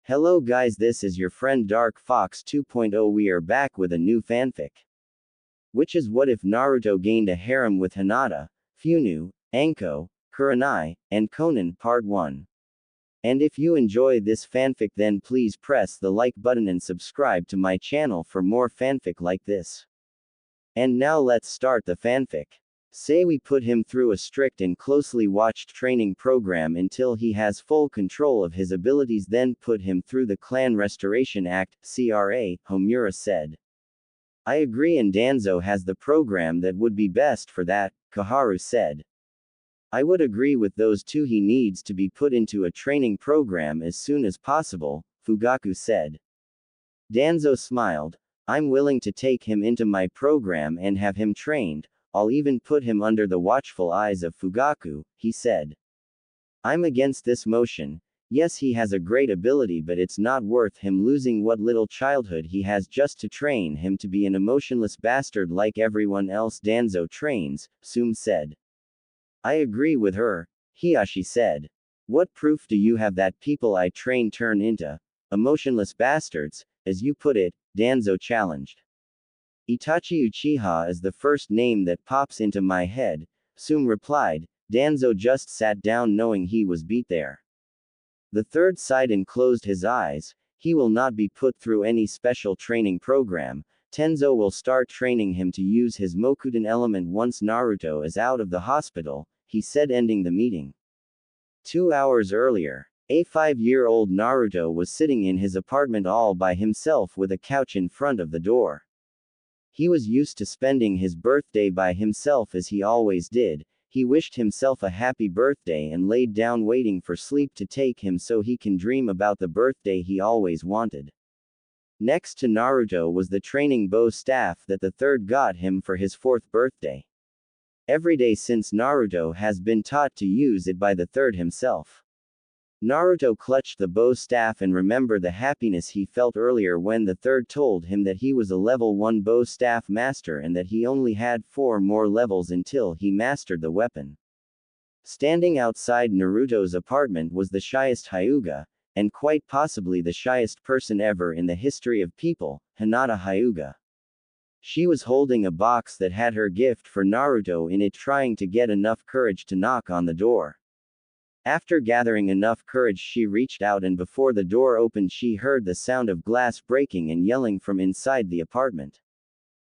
Hello guys, this is your friend Dark Fox 2.0. We are back with a new fanfic. Which is what if Naruto gained a harem with Hinata, Funu, Anko, Kurenai, and Konan Part 1. And if you enjoy this fanfic then please press the like button and subscribe to my channel for more fanfic like this. And now let's start the fanfic. Say we put him through a strict and closely watched training program until he has full control of his abilities, then put him through the Clan Restoration Act, CRA, Homura said. I agree, and Danzo has the program that would be best for that, Kaharu said. I would agree with those two. He needs to be put into a training program as soon as possible, Fugaku said. Danzo smiled. I'm willing to take him into my program and have him trained. I'll even put him under the watchful eyes of Fugaku, he said. I'm against this motion. Yes, he has a great ability, but it's not worth him losing what little childhood he has just to train him to be an emotionless bastard like everyone else Danzo trains, Sum said. I agree with her, Hiyashi said. What proof do you have that people I train turn into emotionless bastards, as you put it? Danzo challenged. Itachi Uchiha is the first name that pops into my head, Sum replied. Danzo just sat down knowing he was beat there. The third sighed and closed his eyes. He will not be put through any special training program. Tenzo will start training him to use his Mokuden element once Naruto is out of the hospital, he said, ending the meeting. 2 hours earlier, a 5-year-old Naruto was sitting in his apartment all by himself with a couch in front of the door. He was used to spending his birthday by himself as he always did. He wished himself a happy birthday and laid down waiting for sleep to take him so he can dream about the birthday he always wanted. Next to Naruto was the training bow staff that the third got him for his 4th birthday. Every day since Naruto has been taught to use it by the third himself. Naruto clutched the bow staff and remembered the happiness he felt earlier when the third told him that he was a level 1 bow staff master and that he only had 4 more levels until he mastered the weapon. Standing outside Naruto's apartment was the shyest Hyuga, and quite possibly the shyest person ever in the history of people, Hinata Hyuga. She was holding a box that had her gift for Naruto in it, trying to get enough courage to knock on the door. After gathering enough courage, she reached out, and before the door opened she heard the sound of glass breaking and yelling from inside the apartment.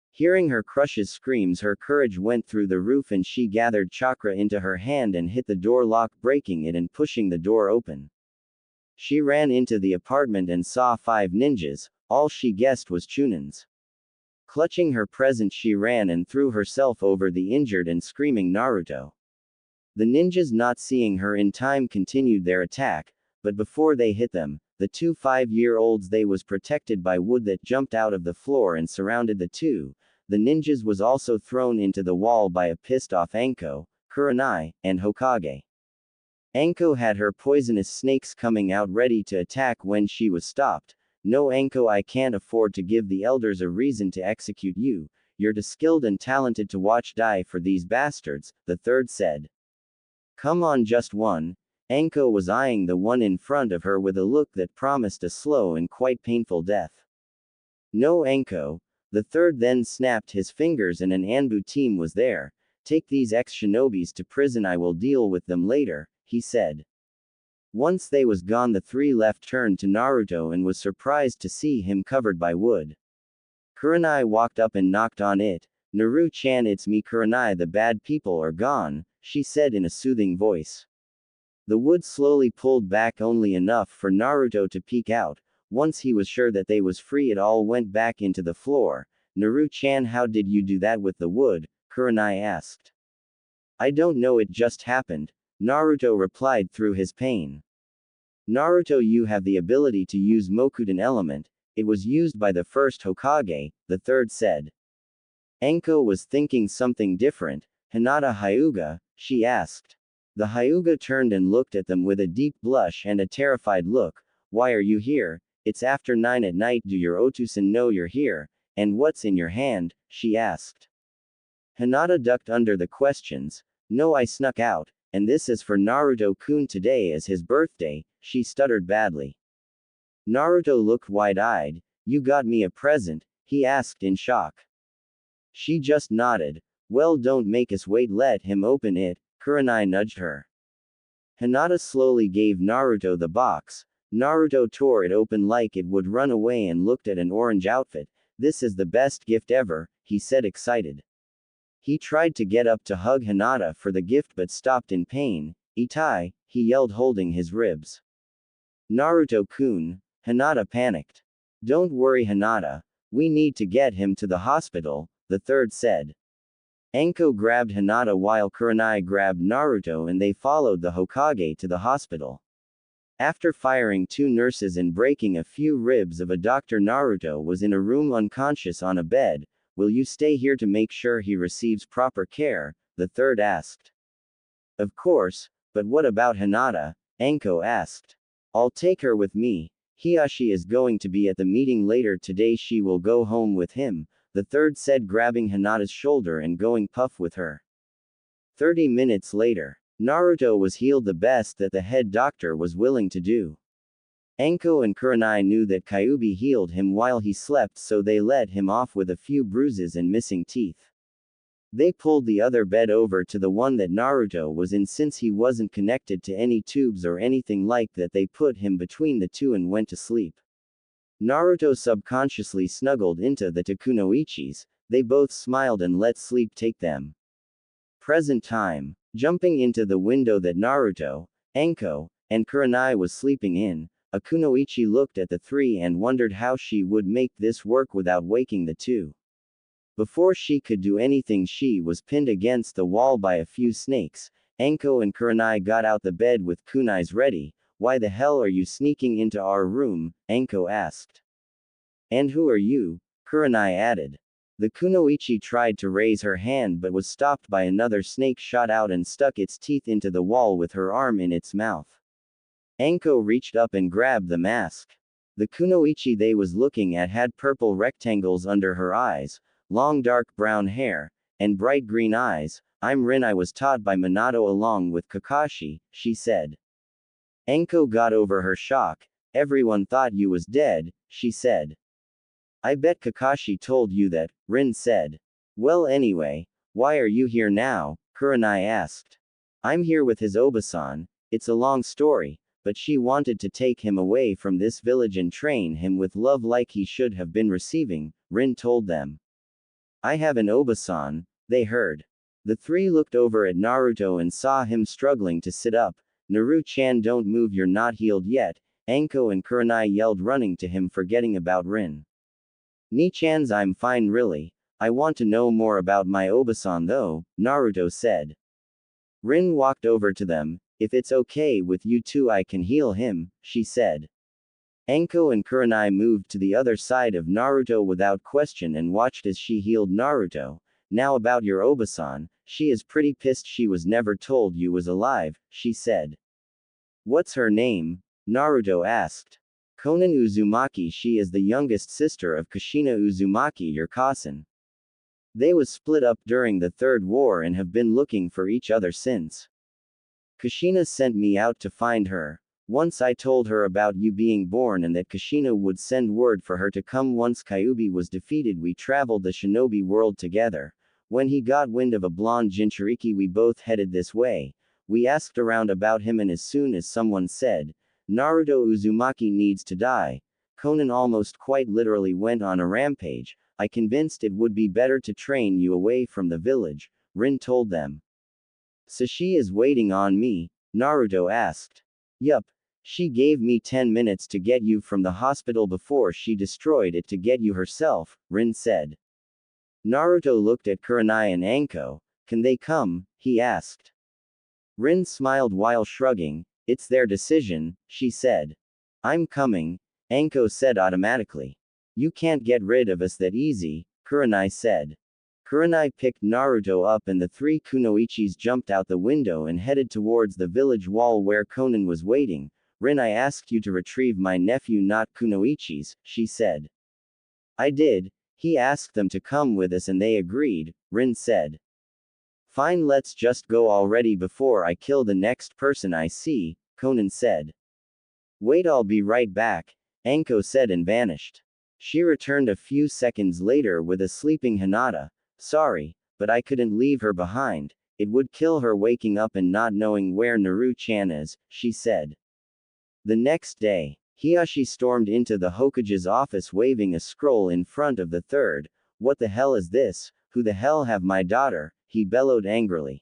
Hearing her crush's screams, her courage went through the roof and she gathered chakra into her hand and hit the door lock, breaking it and pushing the door open. She ran into the apartment and saw 5 ninjas. All she guessed was Chunins. Clutching her present, she ran and threw herself over the injured and screaming Naruto. The ninjas, not seeing her in time, continued their attack, but before they hit them, the 2 5-year-olds they was protected by wood that jumped out of the floor and surrounded the two. The ninjas was also thrown into the wall by a pissed-off Anko, Kurenai, and Hokage. Anko had her poisonous snakes coming out ready to attack when she was stopped. No, Anko, I can't afford to give the elders a reason to execute you. You're too skilled and talented to watch die for these bastards, the third said. Come on, just one. Anko was eyeing the one in front of her with a look that promised a slow and quite painful death. No, Anko. The third then snapped his fingers and an ANBU team was there. Take these ex-shinobis to prison, I will deal with them later, he said. Once they was gone, the 3 left turned to Naruto and was surprised to see him covered by wood. Kurenai walked up and knocked on it. Naru-chan, it's me, Kurenai, the bad people are gone, she said in a soothing voice. The wood slowly pulled back only enough for Naruto to peek out. Once he was sure that they was free, it all went back into the floor. Naru-chan, how did you do that with the wood? Kurenai asked. I don't know, it just happened, Naruto replied through his pain. Naruto, you have the ability to use Mokuden element. It was used by the first Hokage, the third said. Anko was thinking something different. Hinata Hyuga, she asked. The Hyuga turned and looked at them with a deep blush and a terrified look. Why are you here? It's after 9 at night. Do your Otusan know you're here? And what's in your hand? She asked. Hinata ducked under the questions. No, I snuck out, and this is for Naruto-kun. Today is his birthday, she stuttered badly. Naruto looked wide-eyed. You got me a present? He asked in shock. She just nodded. Well, don't make us wait, let him open it. Kurenai nudged her. Hinata slowly gave Naruto the box. Naruto tore it open like it would run away and looked at an orange outfit. This is the best gift ever, he said excited. He tried to get up to hug Hinata for the gift but stopped in pain. Itai, he yelled holding his ribs. Naruto-kun, Hinata panicked. Don't worry Hinata, we need to get him to the hospital, the third said. Anko grabbed Hinata while Kurenai grabbed Naruto and they followed the Hokage to the hospital. After firing 2 nurses and breaking a few ribs of a doctor, Naruto was in a room unconscious on a bed. Will you stay here to make sure he receives proper care? The third asked. Of course, but what about Hinata? Anko asked. I'll take her with me. Hiyashi is going to be at the meeting later today, she will go home with him, the third said, grabbing Hinata's shoulder and going puff with her. 30 minutes later, Naruto was healed, the best that the head doctor was willing to do. Anko and Kurenai knew that Kyuubi healed him while he slept, so they let him off with a few bruises and missing teeth. They pulled the other bed over to the one that Naruto was in. Since he wasn't connected to any tubes or anything like that, they put him between the two and went to sleep. Naruto subconsciously snuggled into the Takunoichis. They both smiled and let sleep take them. Present time. Jumping into the window that Naruto, Anko, and Kurenai was sleeping in, a kunoichi looked at the three and wondered how she would make this work without waking the two. Before she could do anything, she was pinned against the wall by a few snakes. Anko and Kurenai got out the bed with kunais ready. Why the hell are you sneaking into our room? Anko asked. And who are you? Kurenai added. The kunoichi tried to raise her hand but was stopped by another snake, shot out and stuck its teeth into the wall with her arm in its mouth. Anko reached up and grabbed the mask. The kunoichi they was looking at had purple rectangles under her eyes, long dark brown hair, and bright green eyes. I'm Rin, I was taught by Minato along with Kakashi, she said. Anko got over her shock. Everyone thought you was dead, she said. I bet Kakashi told you that, Rin said. Well anyway, why are you here now? Kurenai asked. I'm here with his Obasan. It's a long story, but she wanted to take him away from this village and train him with love like he should have been receiving, Rin told them. I have an Obasan, they heard. The three looked over at Naruto and saw him struggling to sit up. Naru-chan, don't move, you're not healed yet, Anko and Kurenai yelled, running to him, forgetting about Rin. Ni-chan's I'm fine really. I want to know more about my Obasan though, Naruto said. Rin walked over to them. If it's okay with you two, I can heal him, she said. Anko and Kurenai moved to the other side of Naruto without question and watched as she healed Naruto. Now about your Obasan, she is pretty pissed she was never told you was alive, she said. What's her name? Naruto asked. Konan Uzumaki, she is the youngest sister of Kushina Uzumaki, your cousin. They was split up during the Third War and have been looking for each other since. Kushina sent me out to find her. Once I told her about you being born and that Kushina would send word for her to come. Once Kyuubi was defeated, we traveled the shinobi world together. When he got wind of a blonde Jinchuriki, we both headed this way. We asked around about him, and as soon as someone said, Naruto Uzumaki needs to die, Konan almost quite literally went on a rampage. I convinced it would be better to train you away from the village, Rin told them. So she is waiting on me? Naruto asked. Yup. She gave me 10 minutes to get you from the hospital before she destroyed it to get you herself, Rin said. Naruto looked at Kurenai and Anko. Can they come? He asked. Rin smiled while shrugging. It's their decision, she said. I'm coming, Anko said automatically. You can't get rid of us that easy, Kurenai said. Kurenai picked Naruto up and the three kunoichis jumped out the window and headed towards the village wall where Konan was waiting. Rin, I asked you to retrieve my nephew, not kunoichis, she said. I did. He asked them to come with us and they agreed, Rin said. Fine, let's just go already before I kill the next person I see, Konan said. Wait, I'll be right back, Anko said and vanished. She returned a few seconds later with a sleeping Hinata. Sorry, but I couldn't leave her behind. It would kill her waking up and not knowing where Naru-chan is, she said. The next day, Hiyashi stormed into the Hokage's office waving a scroll in front of the third. What the hell is this? Who the hell have my daughter? He bellowed angrily.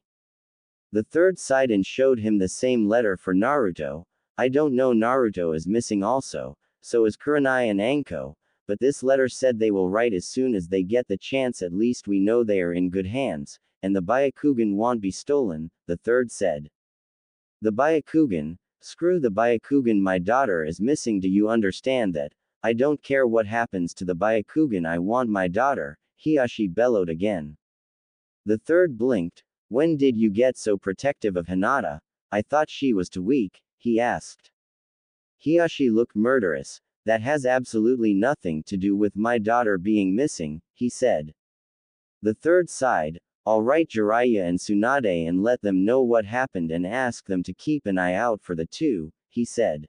The third sighed and showed him the same letter for Naruto. I don't know, Naruto is missing also, so is Kurenai and Anko, but this letter said they will write as soon as they get the chance. At least we know they are in good hands, and the Byakugan won't be stolen, the third said. The Byakugan? Screw the Byakugan, my daughter is missing. Do you understand that? I don't care what happens to the Byakugan, I want my daughter, Hiyashi bellowed again. The third blinked. When did you get so protective of Hinata? I thought she was too weak, he asked. Hiyashi looked murderous. That has absolutely nothing to do with my daughter being missing, he said. The third sighed. All right, Jiraiya and Tsunade, and let them know what happened and ask them to keep an eye out for the two, he said.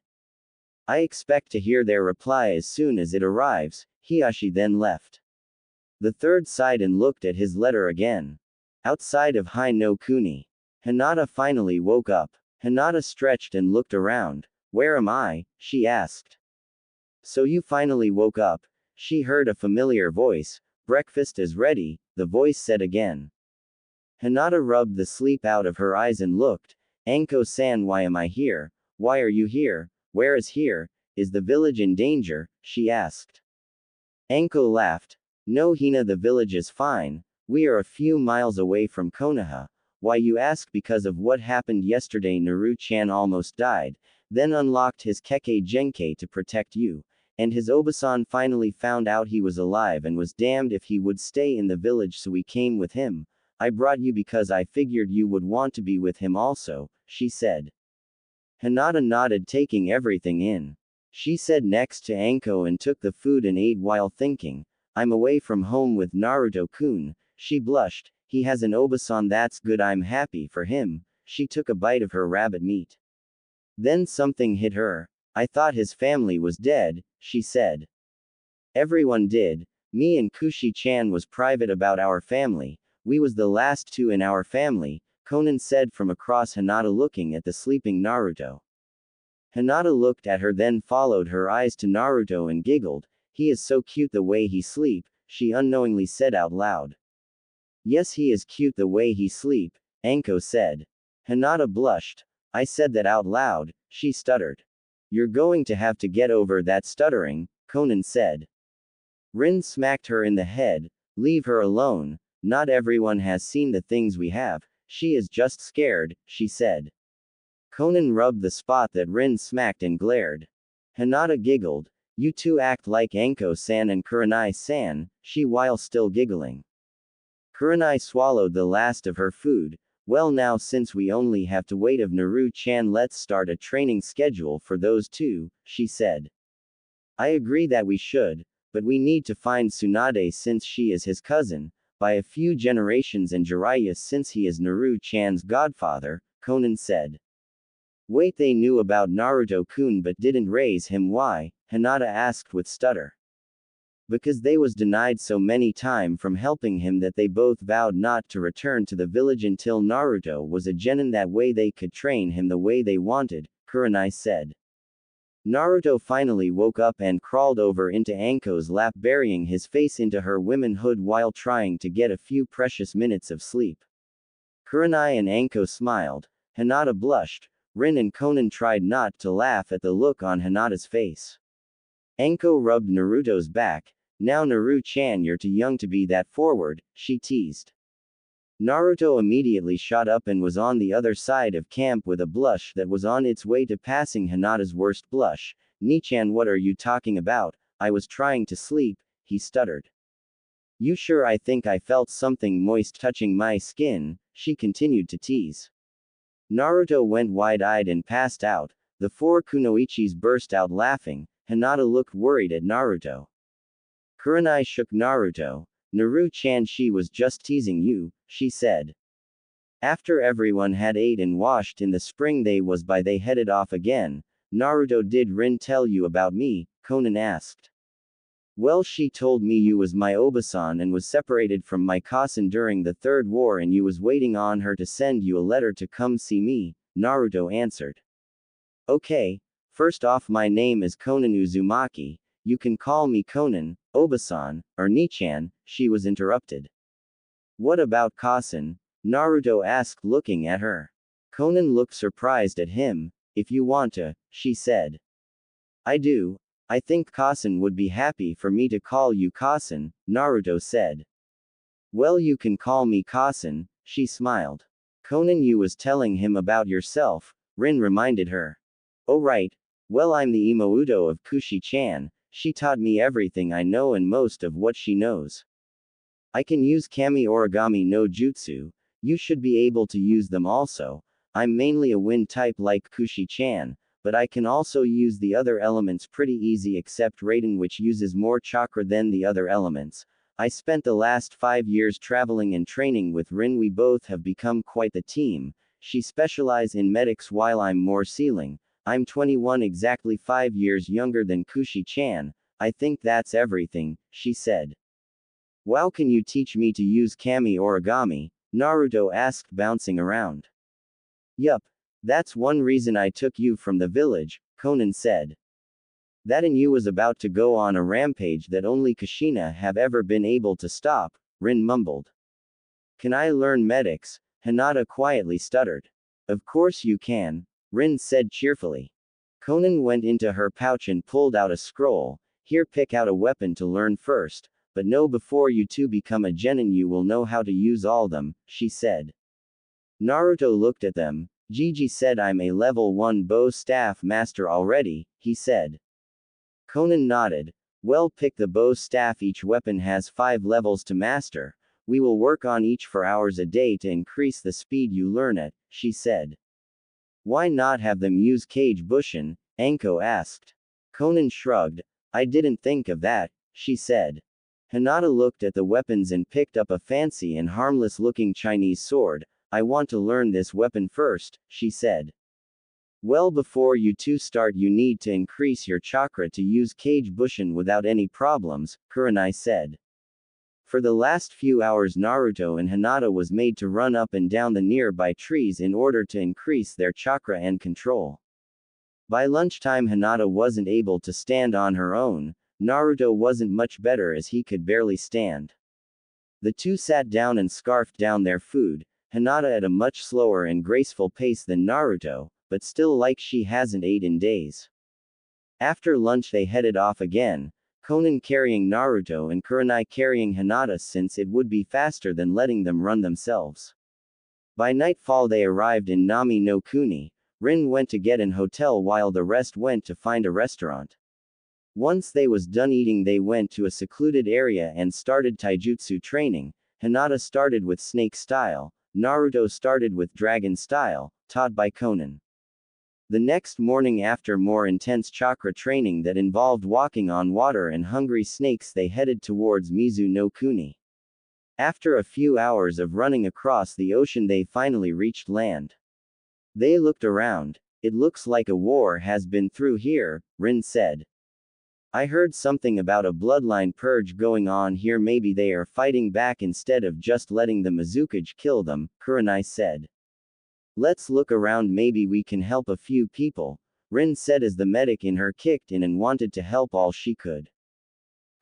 I expect to hear their reply as soon as it arrives. Hiyashi then left. The third sighed and looked at his letter again. Outside of Hai no Kuni, Hinata finally woke up. Hinata stretched and looked around. Where am I? She asked. So you finally woke up? She heard a familiar voice. Breakfast is ready, the voice said again. Hinata rubbed the sleep out of her eyes and looked. Anko-san, why am I here? Why are you here? Where is here? Is the village in danger? She asked. Anko laughed. No, Hina, the village is fine. We are a few miles away from Konoha. Why you ask? Because of what happened yesterday. Naru-chan almost died, then unlocked his Kekkei Genkei to protect you, and his Obasan finally found out he was alive and was damned if he would stay in the village, so we came with him. I brought you because I figured you would want to be with him also, she said. Hinata nodded, taking everything in. She sat next to Anko and took the food and ate while thinking. I'm away from home with Naruto-kun. She blushed. He has an Obasan, that's good, I'm happy for him. She took a bite of her rabbit meat. Then something hit her. I thought his family was dead, she said. Everyone did. Me and Kushi-chan was private about our family. We was the last two in our family, Konan said from across Hinata, looking at the sleeping Naruto. Hinata looked at her, then followed her eyes to Naruto and giggled. He is so cute the way he sleep, she unknowingly said out loud. Yes, he is cute the way he sleep, Anko said. Hinata blushed. I said that out loud, she stuttered. You're going to have to get over that stuttering, Konan said. Rin smacked her in the head. Leave her alone. Not everyone has seen the things we have. She is just scared, she said. Konan rubbed the spot that Rin smacked and glared. Hinata giggled. You two act like Anko-san and Kurenai-san, she while still giggling. Kurenai swallowed the last of her food. Well, now since we only have to wait of Naru-chan, let's start a training schedule for those two, she said. I agree that we should, but we need to find Tsunade since she is his cousin, by a few generations, and Jiraiya since he is Naru-chan's godfather, Konan said. Wait, they knew about Naruto-kun but didn't raise him, why? Hinata asked with stutter. Because they was denied so many time from helping him that they both vowed not to return to the village until Naruto was a genin, that way they could train him the way they wanted, Kurenai said. Naruto finally woke up and crawled over into Anko's lap, burying his face into her womanhood while trying to get a few precious minutes of sleep. Kurenai and Anko smiled. Hinata blushed. Rin and Konan tried not to laugh at the look on Hinata's face. Anko rubbed Naruto's back. Now Naru-chan, you're too young to be that forward, she teased. Naruto immediately shot up and was on the other side of camp with a blush that was on its way to passing Hinata's worst blush. Ni-chan, what are you talking about? I was trying to sleep, he stuttered. You sure? I think I felt something moist touching my skin, she continued to tease. Naruto went wide-eyed and passed out. The four kunoichis burst out laughing. Hinata looked worried at Naruto. Kurenai shook Naruto. Naru-chan, she was just teasing you, she said. After everyone had ate and washed in the spring, they headed off again. Naruto, did Rin tell you about me? Conan asked. Well, she told me you was my Obasan and was separated from my cousin during the Third War and you was waiting on her to send you a letter to come see me, Naruto answered. Okay, first off my name is Conan Uzumaki, you can call me Conan, Obasan, or Nichan, she was interrupted. What about cousin? Naruto asked looking at her. Conan looked surprised at him. If you want to, she said. I do. I think cousin would be happy for me to call you cousin, Naruto said. Well, you can call me cousin, she smiled. Conan, you was telling him about yourself, Rin reminded her. Oh right. Well, I'm the Imouto of Kushi-chan, she taught me everything I know and most of what she knows. I can use kami origami no jutsu, you should be able to use them also. I'm mainly a wind type like Kushi-chan, but I can also use the other elements pretty easy except Raiden, which uses more chakra than the other elements. I spent the last 5 years traveling and training with Rin. We both have become quite the team. She specializes in medics while I'm more sealing. I'm 21, exactly 5 years younger than Kushi-chan. I think that's everything, she said. Wow, can you teach me to use kami origami? Naruto asked, bouncing around. Yup. That's one reason I took you from the village, Conan said. That and you was about to go on a rampage that only Kushina have ever been able to stop, Rin mumbled. Can I learn medics? Hinata quietly stuttered. Of course you can, Rin said cheerfully. Conan went into her pouch and pulled out a scroll. Here, pick out a weapon to learn first, but know before you two become a genin you will know how to use all them, she said. Naruto looked at them. Gigi said I'm a level 1 bow staff master already, he said. Conan nodded. Well, pick the bow staff. Each weapon has 5 levels to master. We will work on each for hours a day to increase the speed you learn at, she said. Why not have them use Kage Bushin? Anko asked. Conan shrugged. I didn't think of that, she said. Hinata looked at the weapons and picked up a fancy and harmless looking Chinese sword. I want to learn this weapon first, she said. Well, before you two start you need to increase your chakra to use Kage Bushin without any problems, Kurenai said. For the last few hours Naruto and Hinata was made to run up and down the nearby trees in order to increase their chakra and control. By lunchtime Hinata wasn't able to stand on her own. Naruto wasn't much better as he could barely stand. The two sat down and scarfed down their food. Hinata at a much slower and graceful pace than Naruto, but still like she hasn't ate in days. After lunch they headed off again, Conan carrying Naruto and Kurenai carrying Hinata since it would be faster than letting them run themselves. By nightfall they arrived in Nami no Kuni. Rin went to get an hotel while the rest went to find a restaurant. Once they was done eating they went to a secluded area and started taijutsu training. Hinata started with snake style. Naruto started with dragon style, taught by Conan. The next morning, after more intense chakra training that involved walking on water and hungry snakes, they headed towards Mizu no Kuni. After a few hours of running across the ocean they finally reached land. They looked around. It looks like a war has been through here, Rin said. I heard something about a bloodline purge going on here. Maybe they are fighting back instead of just letting the Mizukage kill them, Kurenai said. Let's look around, maybe we can help a few people, Rin said as the medic in her kicked in and wanted to help all she could.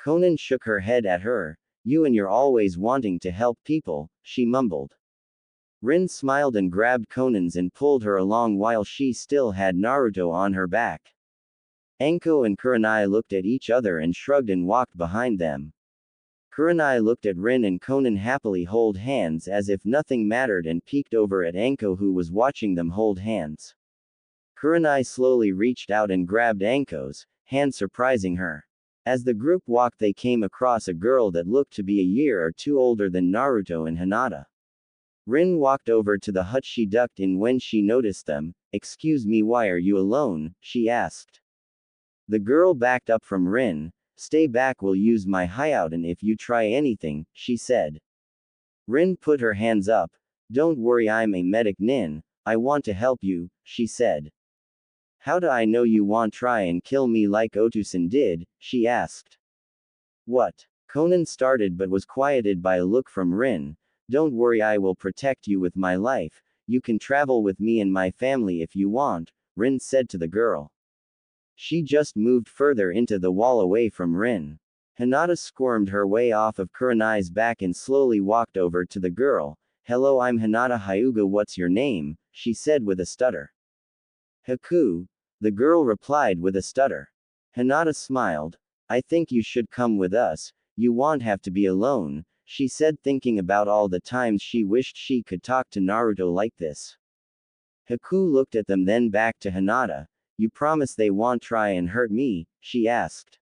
Conan shook her head at her. You and you're always wanting to help people, she mumbled. Rin smiled and grabbed Conan's and pulled her along while she still had Naruto on her back. Anko and Kurenai looked at each other and shrugged and walked behind them. Kurenai looked at Rin and Conan happily hold hands as if nothing mattered and peeked over at Anko who was watching them hold hands. Kurenai slowly reached out and grabbed Anko's hand, surprising her. As the group walked they came across a girl that looked to be a year or two older than Naruto and Hinata. Rin walked over to the hut she ducked in when she noticed them. Excuse me, why are you alone? She asked. The girl backed up from Rin. Stay back, we'll use my hideout and if you try anything, she said. Rin put her hands up. Don't worry, I'm a medic nin. I want to help you, she said. How do I know you won't try and kill me like Otusan did? She asked. What? Conan started but was quieted by a look from Rin. Don't worry, I will protect you with my life. You can travel with me and my family if you want, Rin said to the girl. She just moved further into the wall away from Rin. Hinata squirmed her way off of Kurenai's back and slowly walked over to the girl. Hello, I'm Hinata Hyuga, what's your name? She said with a stutter. Haku, the girl replied with a stutter. Hinata smiled. I think you should come with us, you won't have to be alone, she said, thinking about all the times she wished she could talk to Naruto like this. Haku looked at them, then back to Hinata. You promise they won't try and hurt me? She asked.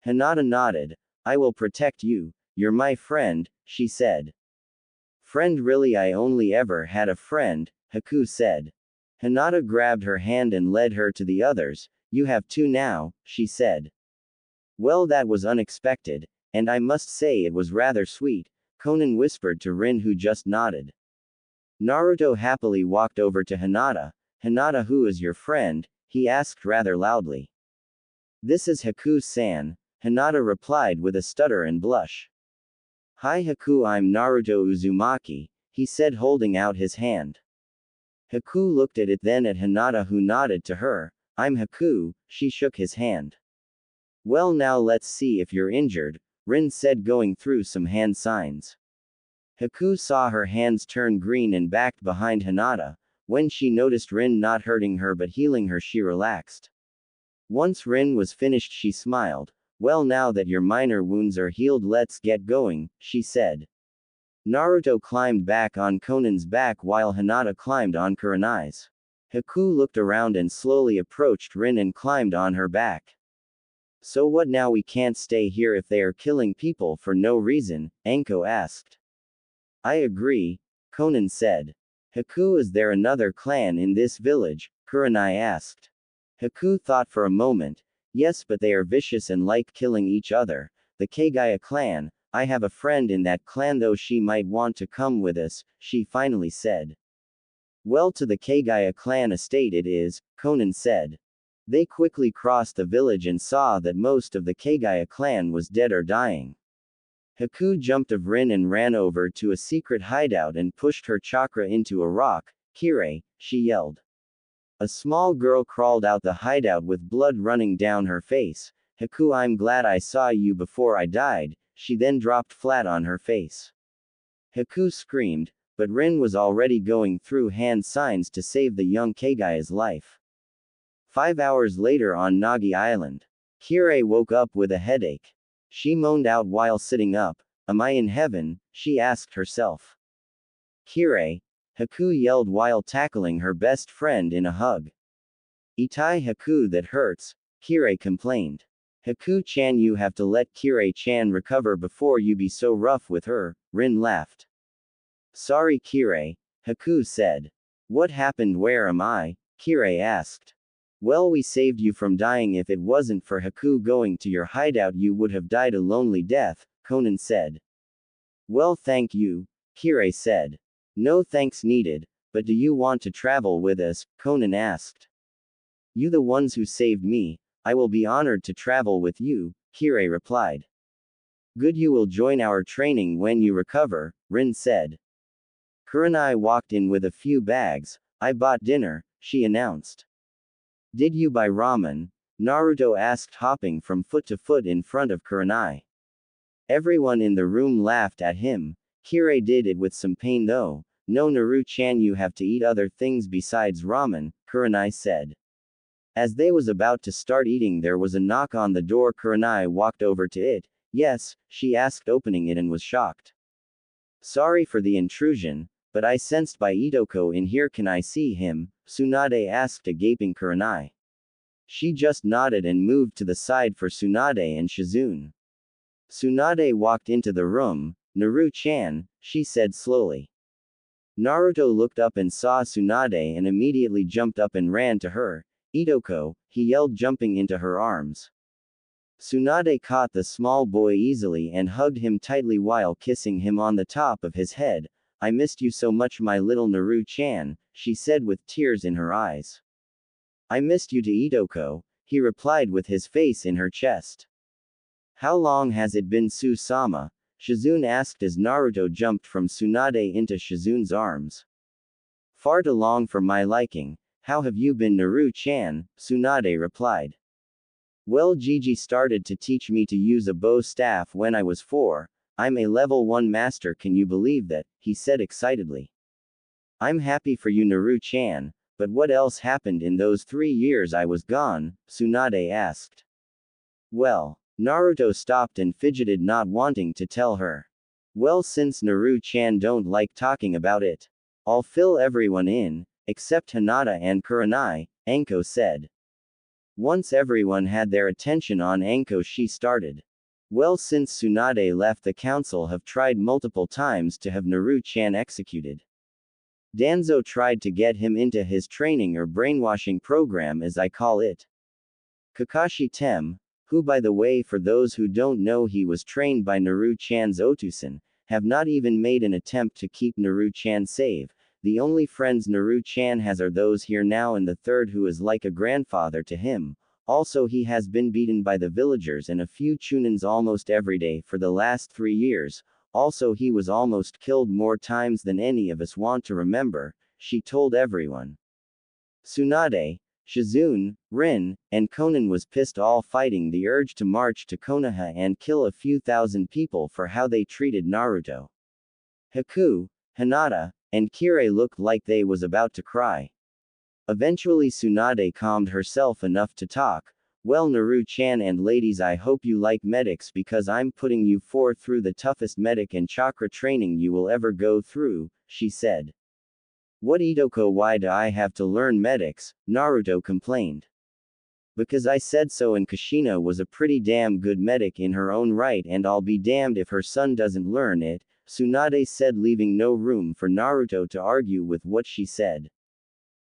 Hinata nodded. I will protect you, you're my friend, she said. Friend? Really, I only ever had a friend, Haku said. Hinata grabbed her hand and led her to the others. You have two now, she said. Well, that was unexpected, and I must say it was rather sweet, Conan whispered to Rin, who just nodded. Naruto happily walked over to Hinata. Hinata, who is your friend? He asked rather loudly. This is Haku-san, Hinata replied with a stutter and blush. Hi Haku, I'm Naruto Uzumaki, he said, holding out his hand. Haku looked at it, then at Hinata, who nodded to her. I'm Haku, she shook his hand. Well, now let's see if you're injured, Rin said, going through some hand signs. Haku saw her hands turn green and backed behind Hinata. When she noticed Rin not hurting her but healing her, she relaxed. Once Rin was finished, she smiled. Well, now that your minor wounds are healed, let's get going, she said. Naruto climbed back on Conan's back while Hinata climbed on Kurenai's. Haku looked around and slowly approached Rin and climbed on her back. So what now? We can't stay here if they are killing people for no reason, Anko asked. I agree, Conan said. Haku, is there another clan in this village? Kurenai asked. Haku thought for a moment. Yes, but they are vicious and like killing each other. The Kagaya clan. I have a friend in that clan, though she might want to come with us, she finally said. Well, to the Kagaya clan estate it is, Conan said. They quickly crossed the village and saw that most of the Kagaya clan was dead or dying. Haku jumped of Rin and ran over to a secret hideout and pushed her chakra into a rock. Kirei, she yelled. A small girl crawled out the hideout with blood running down her face. Haku, I'm glad I saw you before I died. She then dropped flat on her face. Haku screamed, but Rin was already going through hand signs to save the young Kagaya's life. 5 hours later on Nagi Island. Kirei woke up with a headache. She moaned out while sitting up. Am I in heaven? She asked herself. Kirei, Haku yelled while tackling her best friend in a hug. Itai Haku, that hurts, Kirei complained. Haku-chan, you have to let Kirei-chan recover before you be so rough with her, Rin laughed. Sorry Kirei, Haku said. What happened? Where am I? Kirei asked. Well, we saved you from dying. If it wasn't for Haku going to your hideout, you would have died a lonely death, Conan said. Well, thank you, Kirei said. No thanks needed, but do you want to travel with us? Conan asked. You the ones who saved me, I will be honored to travel with you, Kirei replied. Good, you will join our training when you recover, Rin said. Kurenai walked in with a few bags. I bought dinner, she announced. Did you buy ramen? Naruto asked, hopping from foot to foot in front of Kurenai. Everyone in the room laughed at him. Kirei did it with some pain though. No Naru-chan, you have to eat other things besides ramen, Kurenai said. As they was about to start eating, there was a knock on the door. Kurenai walked over to it. Yes, she asked, opening it, and was shocked. Sorry for the intrusion, but I sensed by Itoko in here. Can I see him? Tsunade asked a gaping Kurenai. She just nodded and moved to the side for Tsunade and Shizune. Tsunade walked into the room. Naru-chan, she said slowly. Naruto looked up and saw Tsunade and immediately jumped up and ran to her. Itoko, he yelled, jumping into her arms. Tsunade caught the small boy easily and hugged him tightly while kissing him on the top of his head. I missed you so much, my little Naru-chan, she said with tears in her eyes. I missed you to Itoko, he replied with his face in her chest. How long has it been, Su-sama? Shizune asked as Naruto jumped from Tsunade into Shizune's arms. Far too long for my liking. How have you been, Naru-chan? Tsunade replied. Well, Gigi started to teach me to use a bow staff when I was 4. I'm a level 1 master, can you believe that? He said excitedly. I'm happy for you, Naru-chan, but what else happened in those 3 years I was gone? Tsunade asked. Well, Naruto stopped and fidgeted, not wanting to tell her. Well, since Naru-chan don't like talking about it, I'll fill everyone in, except Hinata and Kurenai, Anko said. Once everyone had their attention on Anko, she started. Well, since Tsunade left, the council have tried multiple times to have Naru-chan executed. Danzo tried to get him into his training or brainwashing program, as I call it. Kakashi Tem, who, by the way, for those who don't know, he was trained by Naru-chan's Otusan, have not even made an attempt to keep Naru-chan safe. The only friends Naru-chan has are those here now, and the third who is like a grandfather to him. Also, he has been beaten by the villagers and a few chunins almost every day for the last 3 years. Also, he was almost killed more times than any of us want to remember, she told everyone. Tsunade, Shizune, Rin, and Konan was pissed, all fighting the urge to march to Konoha and kill a few thousand people for how they treated Naruto. Haku, Hinata, and Kirei looked like they was about to cry. Eventually Tsunade calmed herself enough to talk. Well, Naru-chan and ladies, I hope you like medics because I'm putting you 4 through the toughest medic and chakra training you will ever go through, she said. What, Itoko, why do I have to learn medics? Naruto complained. Because I said so, and Kushina was a pretty damn good medic in her own right, and I'll be damned if her son doesn't learn it, Tsunade said, leaving no room for Naruto to argue with what she said.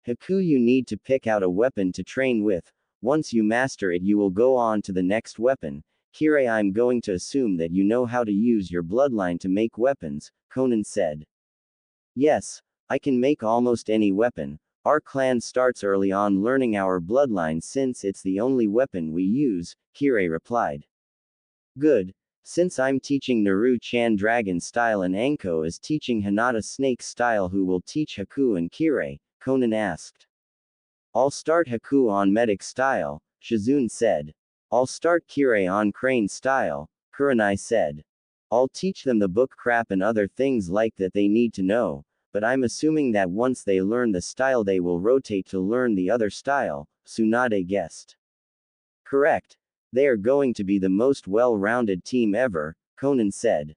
Haku, you need to pick out a weapon to train with. Once you master it, you will go on to the next weapon. Kirei, I'm going to assume that you know how to use your bloodline to make weapons, Konan said. Yes, I can make almost any weapon. Our clan starts early on learning our bloodline since it's the only weapon we use, Kirei replied. Good. Since I'm teaching Naru-chan dragon style and Anko is teaching Hinata snake style, who will teach Haku and Kirei? Konan asked. I'll start Haku on medic style, Shizune said. I'll start Kirei on crane style, Kurenai said. I'll teach them the book crap and other things like that they need to know, but I'm assuming that once they learn the style they will rotate to learn the other style, Tsunade guessed. Correct. They are going to be the most well-rounded team ever, Konan said.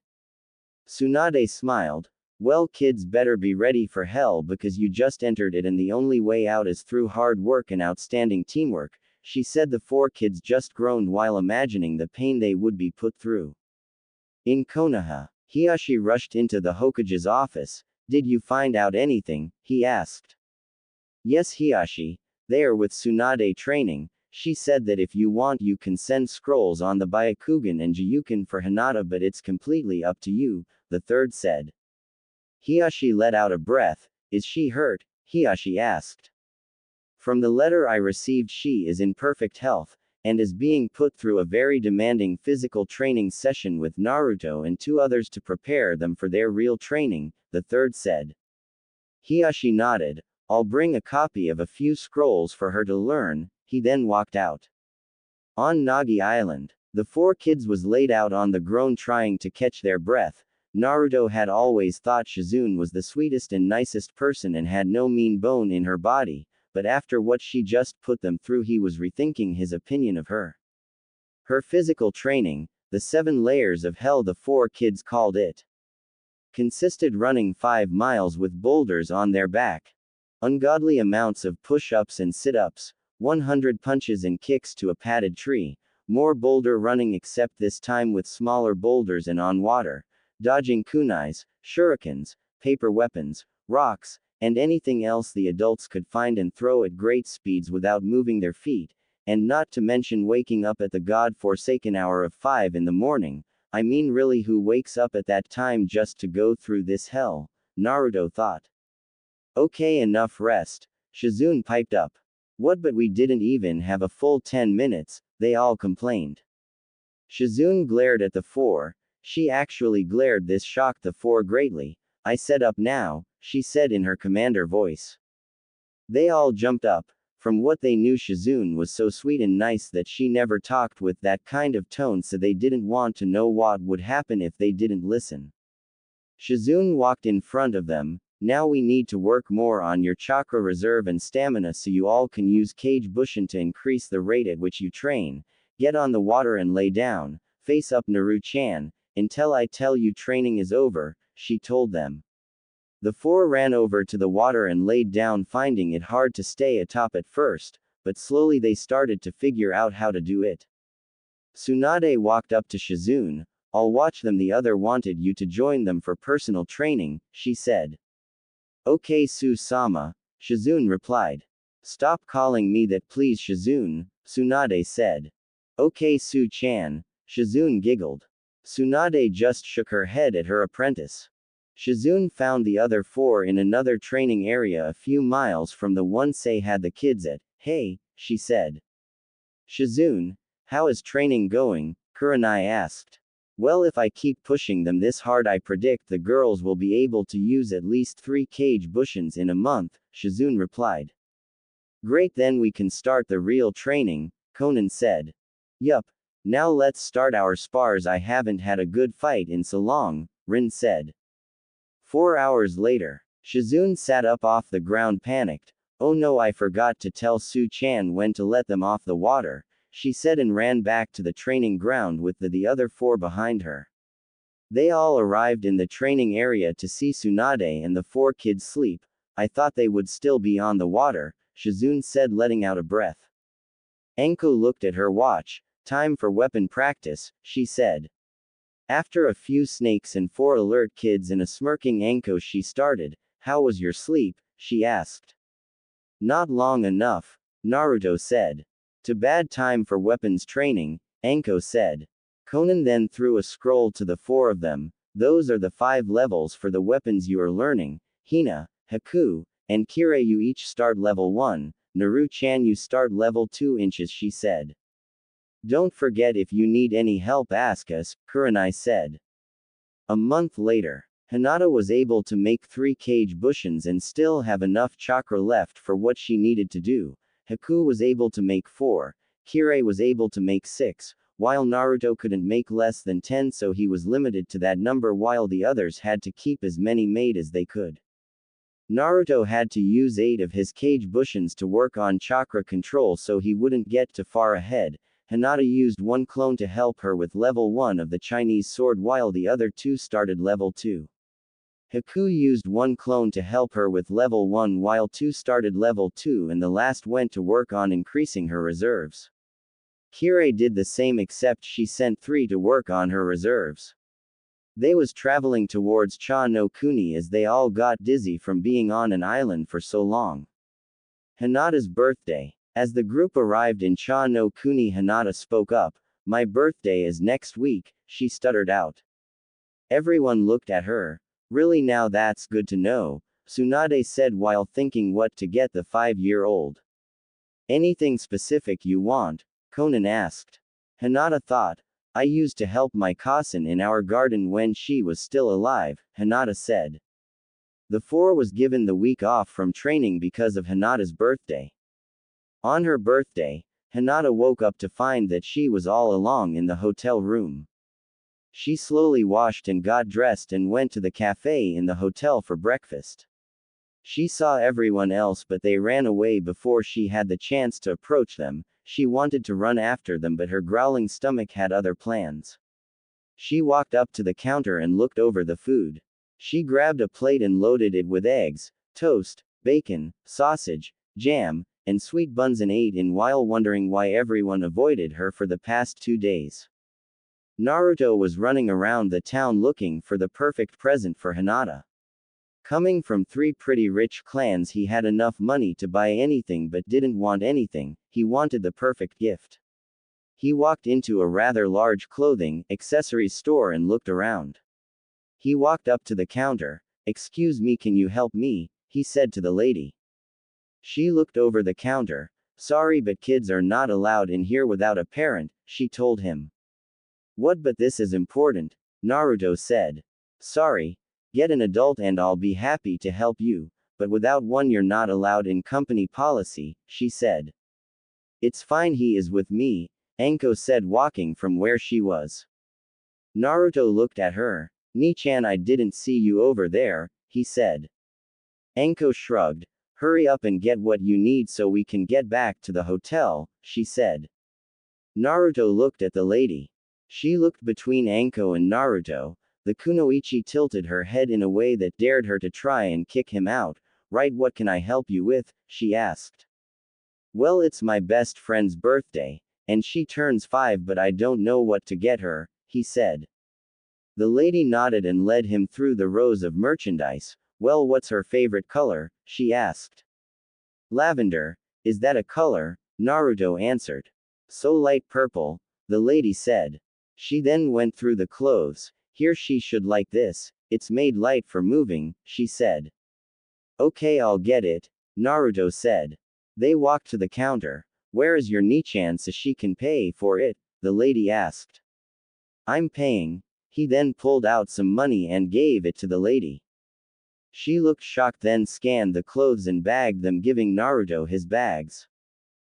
Tsunade smiled. Well, kids, better be ready for hell because you just entered it and the only way out is through hard work and outstanding teamwork, she said. The 4 kids just groaned while imagining the pain they would be put through. In Konoha, Hiyashi rushed into the Hokage's office. Did you find out anything? He asked. Yes, Hiyashi. They are with Tsunade training. She said that if you want you can send scrolls on the Byakugan and Jiyuken for Hinata, but it's completely up to you, the third said. Hiyashi let out a breath. Is she hurt? Hiyashi asked. From the letter I received, she is in perfect health, and is being put through a very demanding physical training session with Naruto and 2 others to prepare them for their real training, the third said. Hiyashi nodded. I'll bring a copy of a few scrolls for her to learn. He then walked out. On Nagi Island, the 4 kids was laid out on the ground trying to catch their breath. Naruto had always thought Shizune was the sweetest and nicest person and had no mean bone in her body, but after what she just put them through, he was rethinking his opinion of her. Her physical training, the 7 layers of hell the 4 kids called it, consisted running 5 miles with boulders on their back, ungodly amounts of push-ups and sit-ups, 100 punches and kicks to a padded tree, more boulder running except this time with smaller boulders and on water, dodging kunais, shurikens, paper weapons, rocks, and anything else the adults could find and throw at great speeds without moving their feet, and not to mention waking up at the god-forsaken hour of 5 in the morning. I mean, really, who wakes up at that time just to go through this hell? Naruto thought. Okay, enough rest. Shizune piped up. What, but we didn't even have a full 10 minutes, they all complained. Shizune glared at the four. She actually glared. This shocked the four greatly. I set up now, she said in her commander voice. They all jumped up. From what they knew, Shizune was so sweet and nice that she never talked with that kind of tone, so they didn't want to know what would happen if they didn't listen. Shizune walked in front of them. Now we need to work more on your chakra reserve and stamina so you all can use Kage Bushin to increase the rate at which you train. Get on the water and lay down, face up Naru-chan, until I tell you training is over, she told them. The four ran over to the water and laid down, finding it hard to stay atop at first, but slowly they started to figure out how to do it. Tsunade walked up to Shizune. I'll watch them. The other wanted you to join them for personal training, she said. Okay, Su-sama, Shizune replied. Stop calling me that please, Shizune, Tsunade said. Okay, Su-chan, Shizune giggled. Tsunade just shook her head at her apprentice. Shizune found the other four in another training area a few miles from the one Sei had the kids at. Hey, she said. Shizune, how is training going? Kurenai asked. Well, if I keep pushing them this hard, I predict the girls will be able to use at least 3 Kage Bushins in a month, Shizune replied. Great, then we can start the real training, Conan said. Yup. Now let's start our spars. I haven't had a good fight in so long, Rin said. 4 hours later, Shizune sat up off the ground, panicked. Oh no, I forgot to tell Su-chan when to let them off the water, she said, and ran back to the training ground with the other four behind her. They all arrived in the training area to see Tsunade and the 4 kids sleep. I thought they would still be on the water, Shizune said, letting out a breath. Enko looked at her watch. Time for weapon practice, she said. After a few snakes and 4 alert kids and a smirking Enko, she started. How was your sleep? She asked. Not long enough, Naruto said. Too bad. Time for weapons training, Enko said. Conan then threw a scroll to the 4 of them. Those are the 5 levels for the weapons you are learning. Hina, Haku, and Kirei, you each start level 1. Naru-chan, you start level 2 inches, she said. Don't forget, if you need any help, ask us, Kurenai said. A month later, Hinata was able to make 3 Kage Bushins and still have enough chakra left for what she needed to do. Haku was able to make 4, Kirei was able to make 6, while Naruto couldn't make less than 10, so he was limited to that number, while the others had to keep as many made as they could. Naruto had to use 8 of his Kage Bushins to work on chakra control so he wouldn't get too far ahead. Hinata used 1 clone to help her with level 1 of the Chinese sword, while the other 2 started level 2. Haku used 1 clone to help her with level 1, while 2 started level 2, and the last went to work on increasing her reserves. Kirei did the same, except she sent 3 to work on her reserves. They was traveling towards Cha no Kuni as they all got dizzy from being on an island for so long. Hinata's birthday. As the group arrived in Cha no Kuni, Hinata spoke up. My birthday is next week, she stuttered out. Everyone looked at her. Really, now that's good to know, Tsunade said while thinking what to get the 5-year-old. Anything specific you want? Conan asked. Hinata thought. I used to help my cousin in our garden when she was still alive, Hinata said. The 4 was given the week off from training because of Hinata's birthday. On her birthday, Hinata woke up to find that she was all alone in the hotel room. She slowly washed and got dressed and went to the cafe in the hotel for breakfast. She saw everyone else, but they ran away before she had the chance to approach them. She wanted to run after them, but her growling stomach had other plans. She walked up to the counter and looked over the food. She grabbed a plate and loaded it with eggs, toast, bacon, sausage, jam, and sweet buns, and ate in while wondering why everyone avoided her for the past 2 days. Naruto was running around the town looking for the perfect present for Hinata. Coming from 3 pretty rich clans, he had enough money to buy anything but didn't want anything. He wanted the perfect gift. He walked into a rather large clothing, accessories store and looked around. He walked up to the counter. Excuse me, can you help me? He said to the lady. She looked over the counter, Sorry, but kids are not allowed in here without a parent, she told him. What, but this is important, Naruto said. Sorry, get an adult and I'll be happy to help you, but without one you're not allowed in company policy, she said. It's fine, he is with me, Anko said, walking from where she was. Naruto looked at her. Ni-chan, I didn't see you over there, he said. Anko shrugged. Hurry up and get what you need so we can get back to the hotel, she said. Naruto looked at the lady. She looked between Anko and Naruto. The kunoichi tilted her head in a way that dared her to try and kick him out. Right, what can I help you with? She asked. Well, it's my best friend's birthday, and she turns 5, but I don't know what to get her, he said. The lady nodded and led him through the rows of merchandise. Well, what's her favorite color? She asked. Lavender. Is that a color? Naruto answered. So light purple, the lady said. She then went through the clothes. Here, she should like this, it's made light for moving, she said. Okay, I'll get it, Naruto said. They walked to the counter. Where is your Ni-chan so she can pay for it? The lady asked. I'm paying. He then pulled out some money and gave it to the lady. She looked shocked, then scanned the clothes and bagged them, giving Naruto his bags.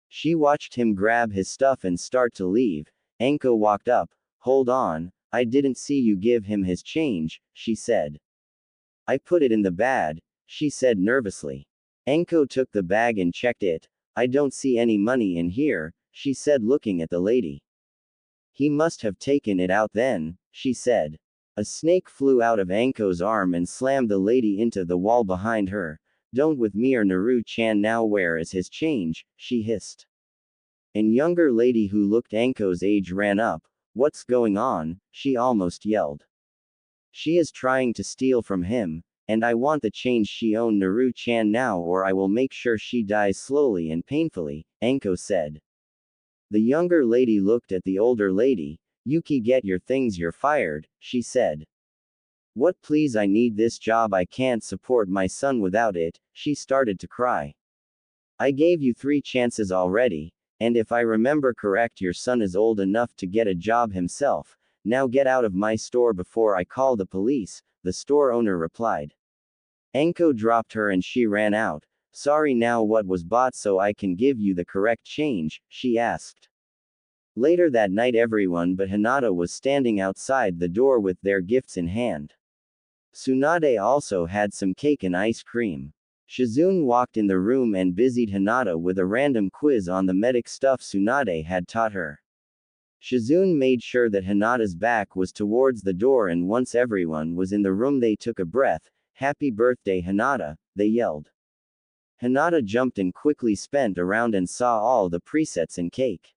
She watched him grab his stuff and start to leave. Anko walked up. Hold on, I didn't see you give him his change, she said. I put it in the bag, she said nervously. Anko took the bag and checked it. I don't see any money in here, she said, looking at the lady. He must have taken it out then, she said. A snake flew out of Anko's arm and slammed the lady into the wall behind her. Don't with me or Naru-chan now, where is his change, she hissed. An younger lady who looked Anko's age ran up. What's going on? She almost yelled. She is trying to steal from him, and I want the change she owned Naru-chan now, or I will make sure she dies slowly and painfully, Anko said. The younger lady looked at the older lady. Yuki, get your things, you're fired, she said. What, please, I need this job, I can't support my son without it, she started to cry. I gave you 3 chances already, and if I remember correct, your son is old enough to get a job himself. Now get out of my store before I call the police, the store owner replied. Anko dropped her and she ran out. Sorry, now what was bought so I can give you the correct change, she asked. Later that night, everyone but Hinata was standing outside the door with their gifts in hand. Tsunade also had some cake and ice cream. Shizune walked in the room and busied Hinata with a random quiz on the medic stuff Tsunade had taught her. Shizune made sure that Hinata's back was towards the door, and once everyone was in the room they took a breath. Happy birthday, Hinata, they yelled. Hinata jumped and quickly spent around and saw all the presets and cake.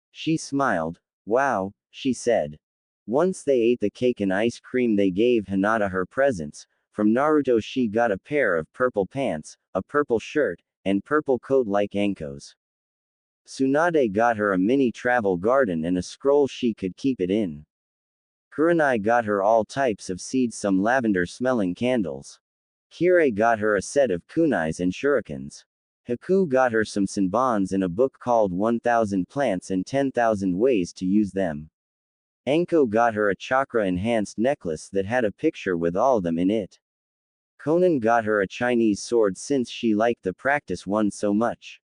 She smiled. Wow, she said. Once they ate the cake and ice cream, they gave Hinata her presents. From Naruto she got a pair of purple pants, a purple shirt, and purple coat like Anko's. Tsunade got her a mini travel garden and a scroll she could keep it in. Kurenai got her all types of seeds, some lavender-smelling candles. Kirei got her a set of kunais and shurikens. Haku got her some senbons and a book called 1000 Plants and 10,000 Ways to Use Them. Anko got her a chakra-enhanced necklace that had a picture with all of them in it. Konan got her a Chinese sword since she liked the practice one so much.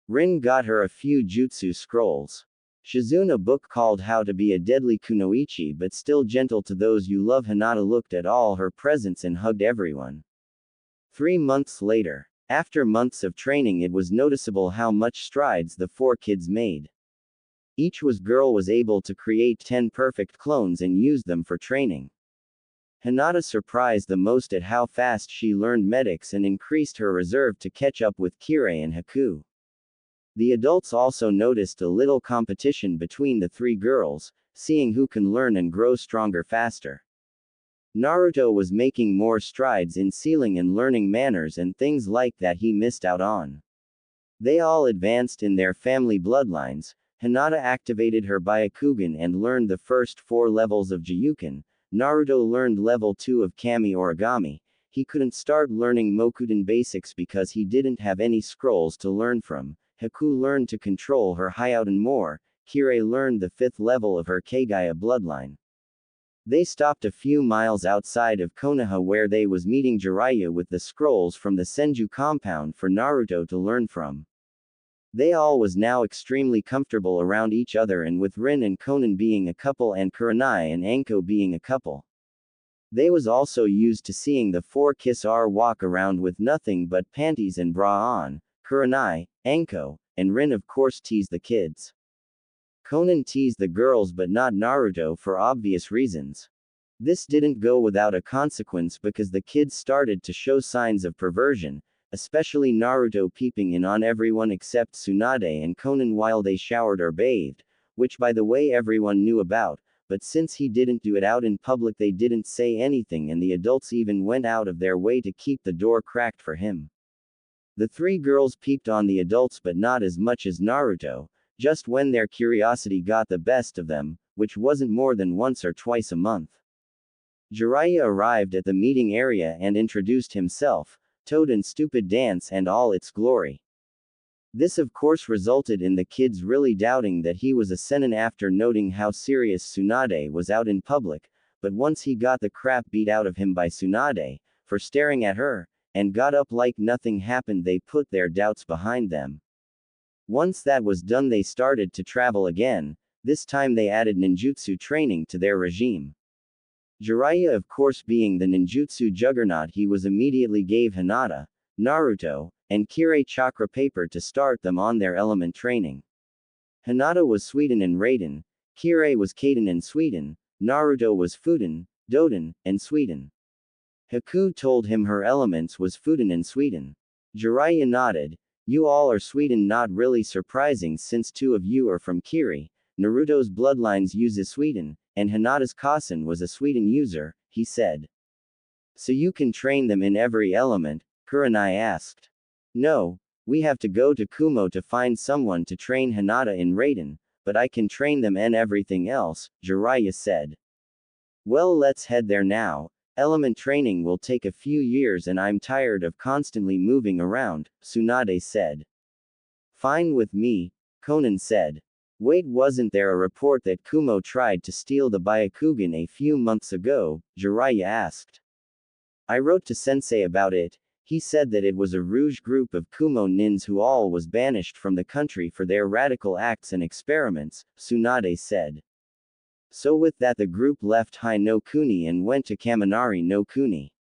Rin got her a few jutsu scrolls. Shizune a book called How to Be a Deadly Kunoichi but Still Gentle to Those You Love. Hinata looked at all her presents and hugged everyone. 3 months later. After months of training, it was noticeable how much strides the 4 kids made. Each girl was able to create 10 perfect clones and use them for training. Hinata surprised the most at how fast she learned medics and increased her reserve to catch up with Kirei and Haku. The adults also noticed a little competition between the 3 girls, seeing who can learn and grow stronger faster. Naruto was making more strides in sealing and learning manners and things like that he missed out on. They all advanced in their family bloodlines. Hinata activated her Byakugan and learned the first 4 levels of Jiyuken. Naruto learned level 2 of Kami Origami. He couldn't start learning Mokudan basics because he didn't have any scrolls to learn from. Haku learned to control her Hyouten more, Kirei learned the 5th level of her Kagaya bloodline. They stopped a few miles outside of Konoha where they was meeting Jiraiya with the scrolls from the Senju compound for Naruto to learn from. They all was now extremely comfortable around each other, and with Rin and Konan being a couple and Kurenai and Anko being a couple. They was also used to seeing the 4-kiss-R walk around with nothing but panties and bra on. Kurenai, Anko, and Rin of course teased the kids. Konan teased the girls but not Naruto for obvious reasons. This didn't go without a consequence because the kids started to show signs of perversion, especially Naruto peeping in on everyone except Tsunade and Konan while they showered or bathed, which by the way everyone knew about, but since he didn't do it out in public they didn't say anything, and the adults even went out of their way to keep the door cracked for him. The 3 girls peeped on the adults but not as much as Naruto, just when their curiosity got the best of them, which wasn't more than once or twice a month. Jiraiya arrived at the meeting area and introduced himself, Toad and Stupid Dance and all its glory. This of course resulted in the kids really doubting that he was a senin after noting how serious Tsunade was out in public, but once he got the crap beat out of him by Tsunade, for staring at her, and got up like nothing happened, they put their doubts behind them. Once that was done they started to travel again, this time they added ninjutsu training to their regime. Jiraiya of course being the ninjutsu juggernaut he was immediately gave Hinata, Naruto, and Kirei chakra paper to start them on their element training. Hinata was Suiden and Raiden, Kirei was Kaden and Suiden, Naruto was Fuden, Doden, and Suiden. Haku told him her elements was Fuden and Suiden. Jiraiya nodded. You all are Suiden, not really surprising since 2 of you are from Kiri. Naruto's bloodlines uses Suiden, and Hinata's Kasen was a Suiden user, he said. So you can train them in every element? Kurenai asked. No, we have to go to Kumo to find someone to train Hinata in Raiden, but I can train them in everything else, Jiraiya said. Well, let's head there now. Element training will take a few years and I'm tired of constantly moving around, Tsunade said. Fine with me, Konan said. Wait, wasn't there a report that Kumo tried to steal the Byakugan a few months ago? Jiraiya asked. I wrote to Sensei about it. He said that it was a rouge group of Kumo nins who all was banished from the country for their radical acts and experiments, Tsunade said. So with that the group left Hai no Kuni and went to Kaminari no Kuni.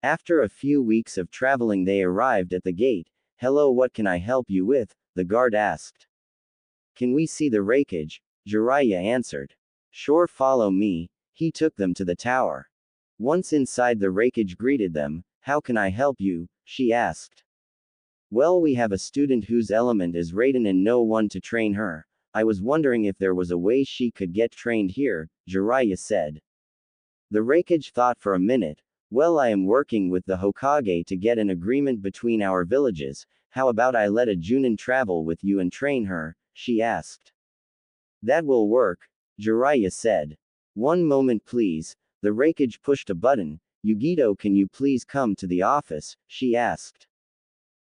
After a few weeks of traveling they arrived at the gate. Hello, what can I help you with? The guard asked. Can we see the wreckage? Jiraiya answered. Sure, follow me. He took them to the tower. Once inside, the wreckage greeted them. How can I help you? She asked. Well, we have a student whose element is Raiden and no one to train her. I was wondering if there was a way she could get trained here, Jiraiya said. The wreckage thought for a minute. Well, I am working with the Hokage to get an agreement between our villages. How about I let a Junin travel with you and train her? She asked. That will work, Jiraiya said. One moment please. The wreckage pushed a button. Yugito, can you please come to the office? She asked.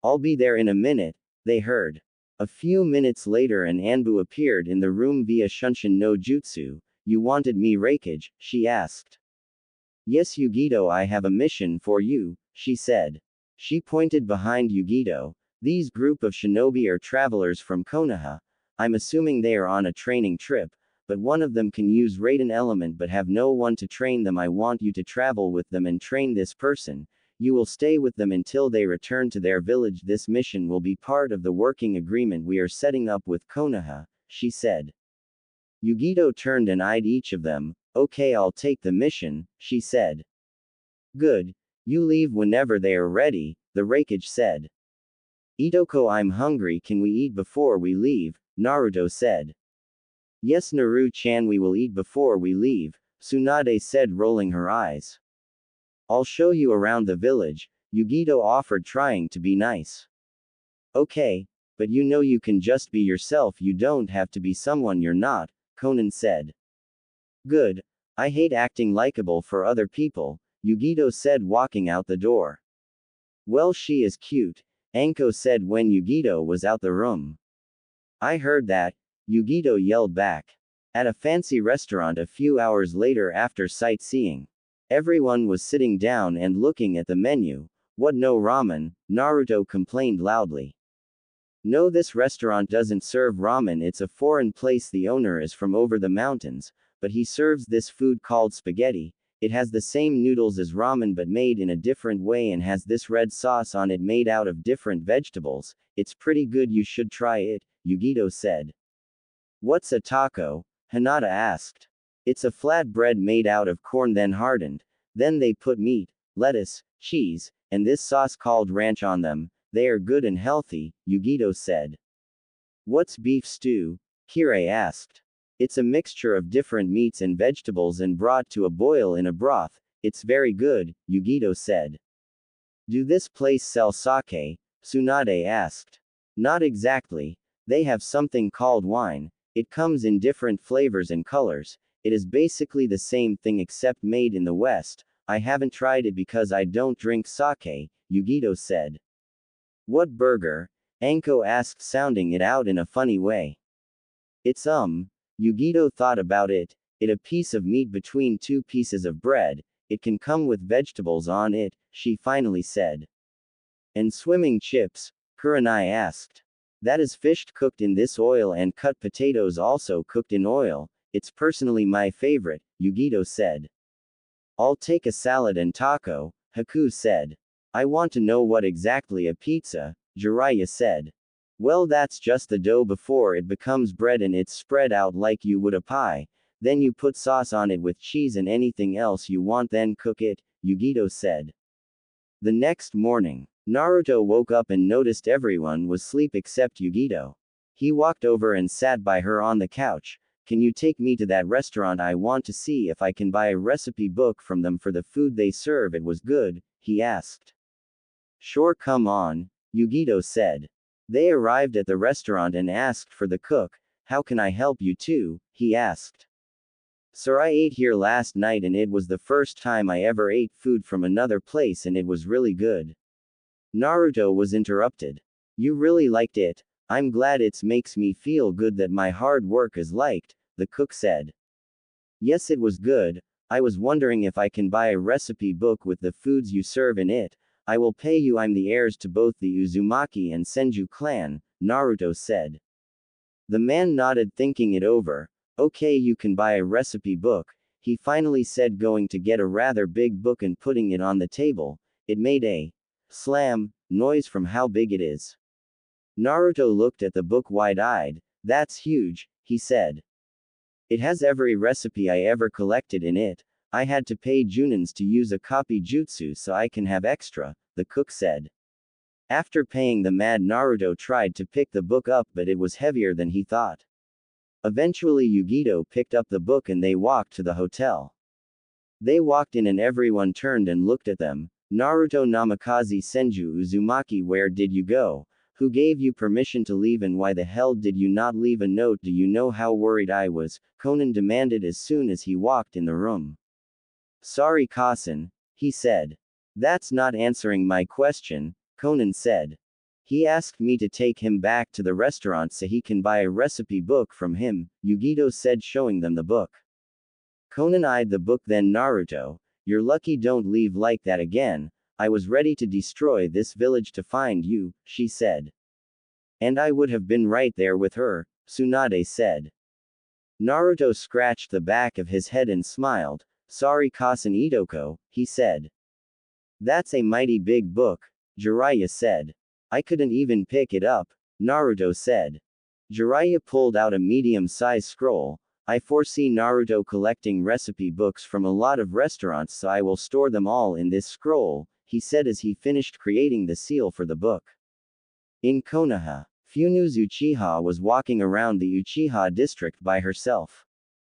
I'll be there in a minute, they heard. A few minutes later an ANBU appeared in the room via Shunshin no Jutsu. You wanted me, wreckage? She asked. Yes, Yugito, I have a mission for you, she said. She pointed behind Yugito. These group of shinobi are travelers from Konoha. I'm assuming they are on a training trip, but one of them can use Raiden element but have no one to train them. I want you to travel with them and train this person. You will stay with them until they return to their village. This mission will be part of the working agreement we are setting up with Konoha, she said. Yugito turned and eyed each of them. Okay, I'll take the mission, she said. Good. You leave whenever they are ready, the wreckage said. Itoko, I'm hungry, can we eat before we leave? Naruto said. Yes, Naru-chan, we will eat before we leave, Tsunade said, rolling her eyes. I'll show you around the village, Yugito offered, trying to be nice. Okay, but you know you can just be yourself, you don't have to be someone you're not, Konan said. Good. I hate acting likable for other people, Yugito said, walking out the door. Well, she is cute, Anko said when Yugito was out the room. I heard that, Yugito yelled back. At a fancy restaurant a few hours later after sightseeing. Everyone was sitting down and looking at the menu. What, no ramen? Naruto complained loudly. No, this restaurant doesn't serve ramen, it's a foreign place, the owner is from over the mountains, but he serves this food called spaghetti. It has the same noodles as ramen but made in a different way and has this red sauce on it made out of different vegetables. It's pretty good, you should try it, Yugito said. What's a taco? Hinata asked. It's a flat bread made out of corn then hardened. Then they put meat, lettuce, cheese, and this sauce called ranch on them. They are good and healthy, Yugito said. What's beef stew? Kirei asked. It's a mixture of different meats and vegetables and brought to a boil in a broth. It's very good, Yugito said. Do this place sell sake? Tsunade asked. Not exactly. They have something called wine. It comes in different flavors and colors. It is basically the same thing except made in the West. I haven't tried it because I don't drink sake, Yugito said. What burger? Anko asked, sounding it out in a funny way. It's Yugito thought about it. It's a piece of meat between two pieces of bread. It can come with vegetables on it, she finally said. And swimming chips? Kurenai asked. That is fish cooked in this oil and cut potatoes also cooked in oil. It's personally my favorite, Yugito said. I'll take a salad and taco, Haku said. I want to know what exactly a pizza, Jiraiya said. Well, that's just the dough before it becomes bread and it's spread out like you would a pie. Then you put sauce on it with cheese and anything else you want, then cook it, Yugito said. The next morning, Naruto woke up and noticed everyone was asleep except Yugito. He walked over and sat by her on the couch. Can you take me to that restaurant? I want to see if I can buy a recipe book from them for the food they serve. It was good, he asked. Sure, come on, Yugito said. They arrived at the restaurant and asked for the cook. How can I help you too? He asked. Sir, I ate here last night and it was the first time I ever ate food from another place and it was really good. Naruto was interrupted. You really liked it? I'm glad it makes me feel good that my hard work is liked, the cook said. Yes, it was good. I was wondering if I can buy a recipe book with the foods you serve in it. I will pay you. I'm the heirs to both the Uzumaki and Senju clan, Naruto said. The man nodded, thinking it over. Okay, you can buy a recipe book, he finally said, going to get a rather big book and putting it on the table. It made a slam noise from how big it is. Naruto looked at the book wide-eyed. That's huge, he said. It has every recipe I ever collected in it. I had to pay Junins to use a copy jutsu so I can have extra, the cook said. After paying the mad, Naruto tried to pick the book up but it was heavier than he thought. Eventually Yugito picked up the book and they walked to the hotel. They walked in and everyone turned and looked at them. Naruto, Namikaze, Senju, Uzumaki, where did you go? Who gave you permission to leave and why the hell did you not leave a note? Do you know how worried I was? Konan demanded as soon as he walked in the room. Sorry, Kasen, he said. That's not answering my question, Konan said. He asked me to take him back to the restaurant so he can buy a recipe book from him, Yugito said, showing them the book. Konan eyed the book, then Naruto, you're lucky, don't leave like that again. I was ready to destroy this village to find you, she said. And I would have been right there with her, Tsunade said. Naruto scratched the back of his head and smiled. Sorry, Kasen Itoko, he said. That's a mighty big book, Jiraiya said. I couldn't even pick it up, Naruto said. Jiraiya pulled out a medium-sized scroll. I foresee Naruto collecting recipe books from a lot of restaurants, so I will store them all in this scroll, he said as he finished creating the seal for the book. In Konoha, Funu's Uchiha was walking around the Uchiha district by herself.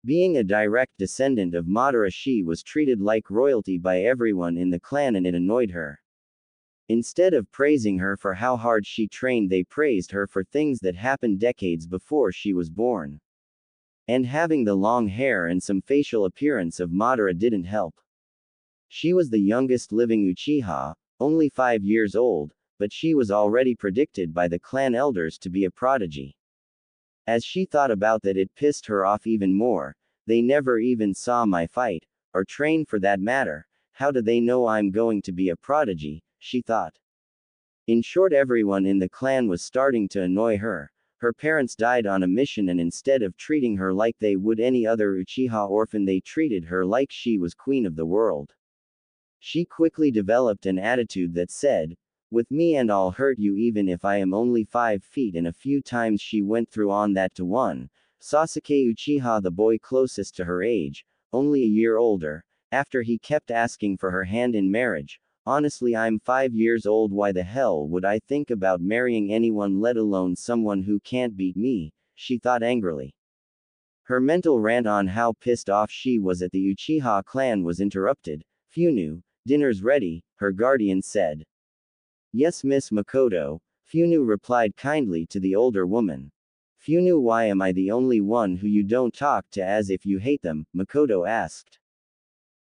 Being a direct descendant of Madara, she was treated like royalty by everyone in the clan and it annoyed her. Instead of praising her for how hard she trained, they praised her for things that happened decades before she was born. And having the long hair and some facial appearance of Madara didn't help. She was the youngest living Uchiha, only 5 years old, but she was already predicted by the clan elders to be a prodigy. As she thought about that, it pissed her off even more. They never even saw my fight, or train for that matter. How do they know I'm going to be a prodigy, she thought. In short, everyone in the clan was starting to annoy her. Her parents died on a mission, and instead of treating her like they would any other Uchiha orphan, they treated her like she was queen of the world. She quickly developed an attitude that said, "With me and I'll hurt you even if I am only 5 feet," and a few times she went through on that to one. Sasuke Uchiha, the boy closest to her age, only a year older, after he kept asking for her hand in marriage. "Honestly, I'm 5 years old, why the hell would I think about marrying anyone, let alone someone who can't beat me," she thought angrily. Her mental rant on how pissed off she was at the Uchiha clan was interrupted. "Funu, dinner's ready," her guardian said. "Yes, Miss Mikoto," Funu replied kindly to the older woman. "Funu, why am I the only one who you don't talk to as if you hate them?" Mikoto asked.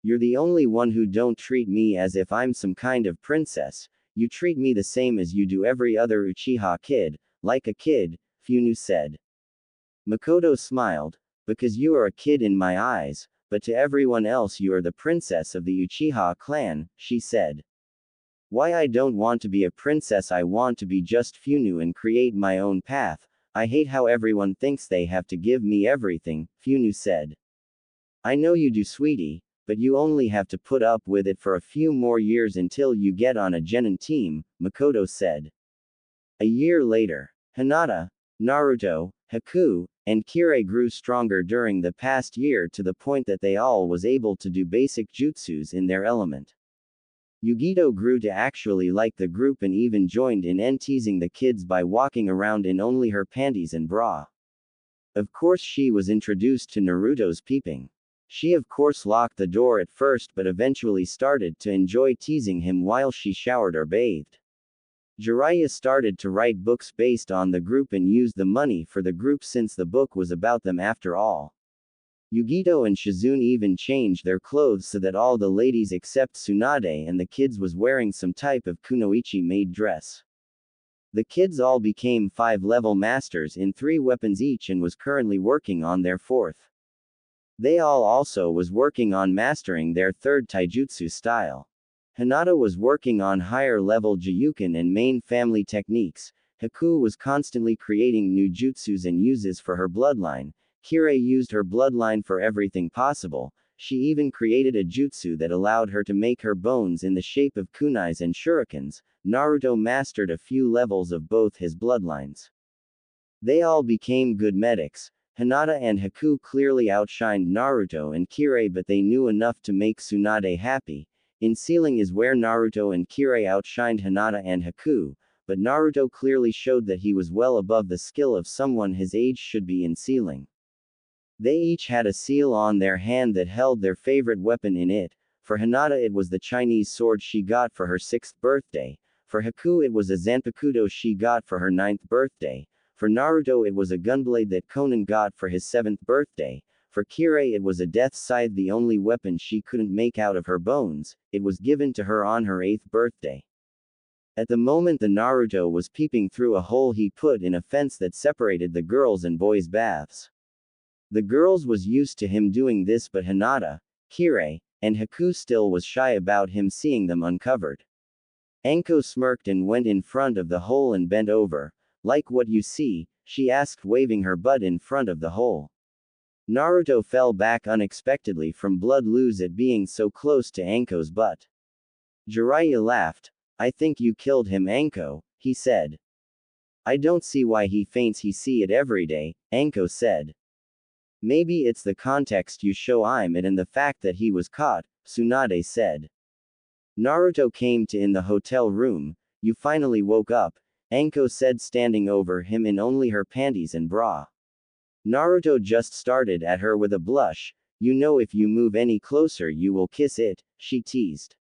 "You're the only one who don't treat me as if I'm some kind of princess. You treat me the same as you do every other Uchiha kid, like a kid," Funu said. Mikoto smiled. "Because you are a kid in my eyes, but to everyone else you are the princess of the Uchiha clan," she said. "Why, I don't want to be a princess, I want to be just Funu and create my own path. I hate how everyone thinks they have to give me everything," Funu said. "I know you do, sweetie, but you only have to put up with it for a few more years until you get on a genin team," Mikoto said. A year later, Hinata, Naruto, Haku, and Kirei grew stronger during the past year to the point that they all was able to do basic jutsus in their element. Yugito grew to actually like the group and even joined in teasing the kids by walking around in only her panties and bra. Of course, she was introduced to Naruto's peeping. She of course locked the door at first, but eventually started to enjoy teasing him while she showered or bathed. Jiraiya started to write books based on the group and used the money for the group since the book was about them after all. Yugito and Shizune even changed their clothes so that all the ladies except Tsunade and the kids was wearing some type of kunoichi made dress. The kids all became 5-level masters in 3 weapons each and was currently working on their 4th. They all also was working on mastering their 3rd taijutsu style. Hinata was working on higher level Juyuken and main family techniques. Haku was constantly creating new jutsus and uses for her bloodline. Kirei used her bloodline for everything possible. She even created a jutsu that allowed her to make her bones in the shape of kunais and shurikens. Naruto mastered a few levels of both his bloodlines. They all became good medics. Hinata and Haku clearly outshined Naruto and Kirei, but they knew enough to make Tsunade happy. In sealing is where Naruto and Kirei outshined Hinata and Haku, but Naruto clearly showed that he was well above the skill of someone his age should be in sealing. They each had a seal on their hand that held their favorite weapon in it. For Hinata it was the Chinese sword she got for her 6th birthday. For Haku it was a Zanpakuto she got for her 9th birthday. For Naruto it was a gunblade that Konan got for his 7th birthday. For Kirei it was a death scythe, the only weapon she couldn't make out of her bones. It was given to her on her 8th birthday. At the moment the Naruto was peeping through a hole he put in a fence that separated the girls' and boys' baths. The girls was used to him doing this, but Hinata, Kirei, and Haku still was shy about him seeing them uncovered. Anko smirked and went in front of the hole and bent over. "Like what you see?" she asked, waving her butt in front of the hole. Naruto fell back unexpectedly from blood loose at being so close to Anko's butt. Jiraiya laughed. "I think you killed him, Anko," he said. "I don't see why he faints, he see it every day," Anko said. "Maybe it's the context you show I'm in and the fact that he was caught," Tsunade said. Naruto came to in the hotel room. "You finally woke up," Anko said, standing over him in only her panties and bra. Naruto just started at her with a blush. "You know if you move any closer you will kiss it," she teased.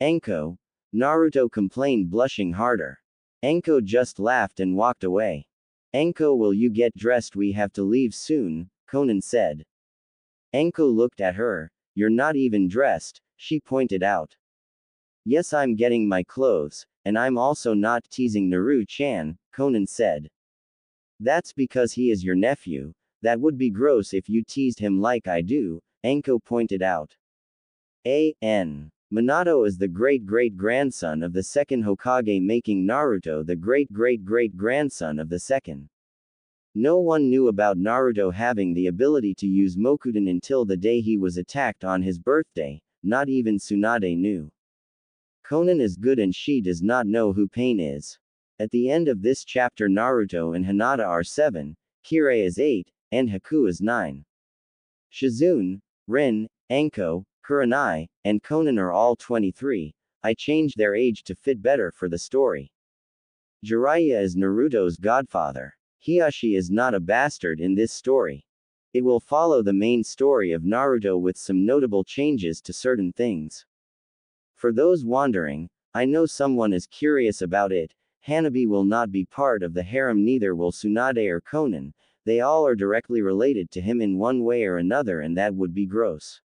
"Anko," Naruto complained, blushing harder. Anko just laughed and walked away. "Anko, will you get dressed? We have to leave soon," Konan said. Anko looked at her. "You're not even dressed," she pointed out. "Yes, I'm getting my clothes," and I'm also not teasing Naru-chan, Conan said. That's because he is your nephew. That would be gross if you teased him like I do, Anko pointed out. A.N. Minato is the great-great-grandson of the second Hokage, making Naruto the great-great-great-grandson of the second. No one knew about Naruto having the ability to use Mokuton until the day he was attacked on his birthday, not even Tsunade knew. Conan is good and she does not know who pain is. At the end of this chapter Naruto and Hinata are 7, Kirei is 8, and Haku is 9. Shizune, Rin, Anko, Kurenai, and Conan are all 23. I changed their age to fit better for the story. Jiraiya is Naruto's godfather. Hiashi is not a bastard in this story. It will follow the main story of Naruto with some notable changes to certain things. For those wondering, I know someone is curious about it, Hanabi will not be part of the harem, neither will Tsunade or Conan. They all are directly related to him in one way or another, and that would be gross.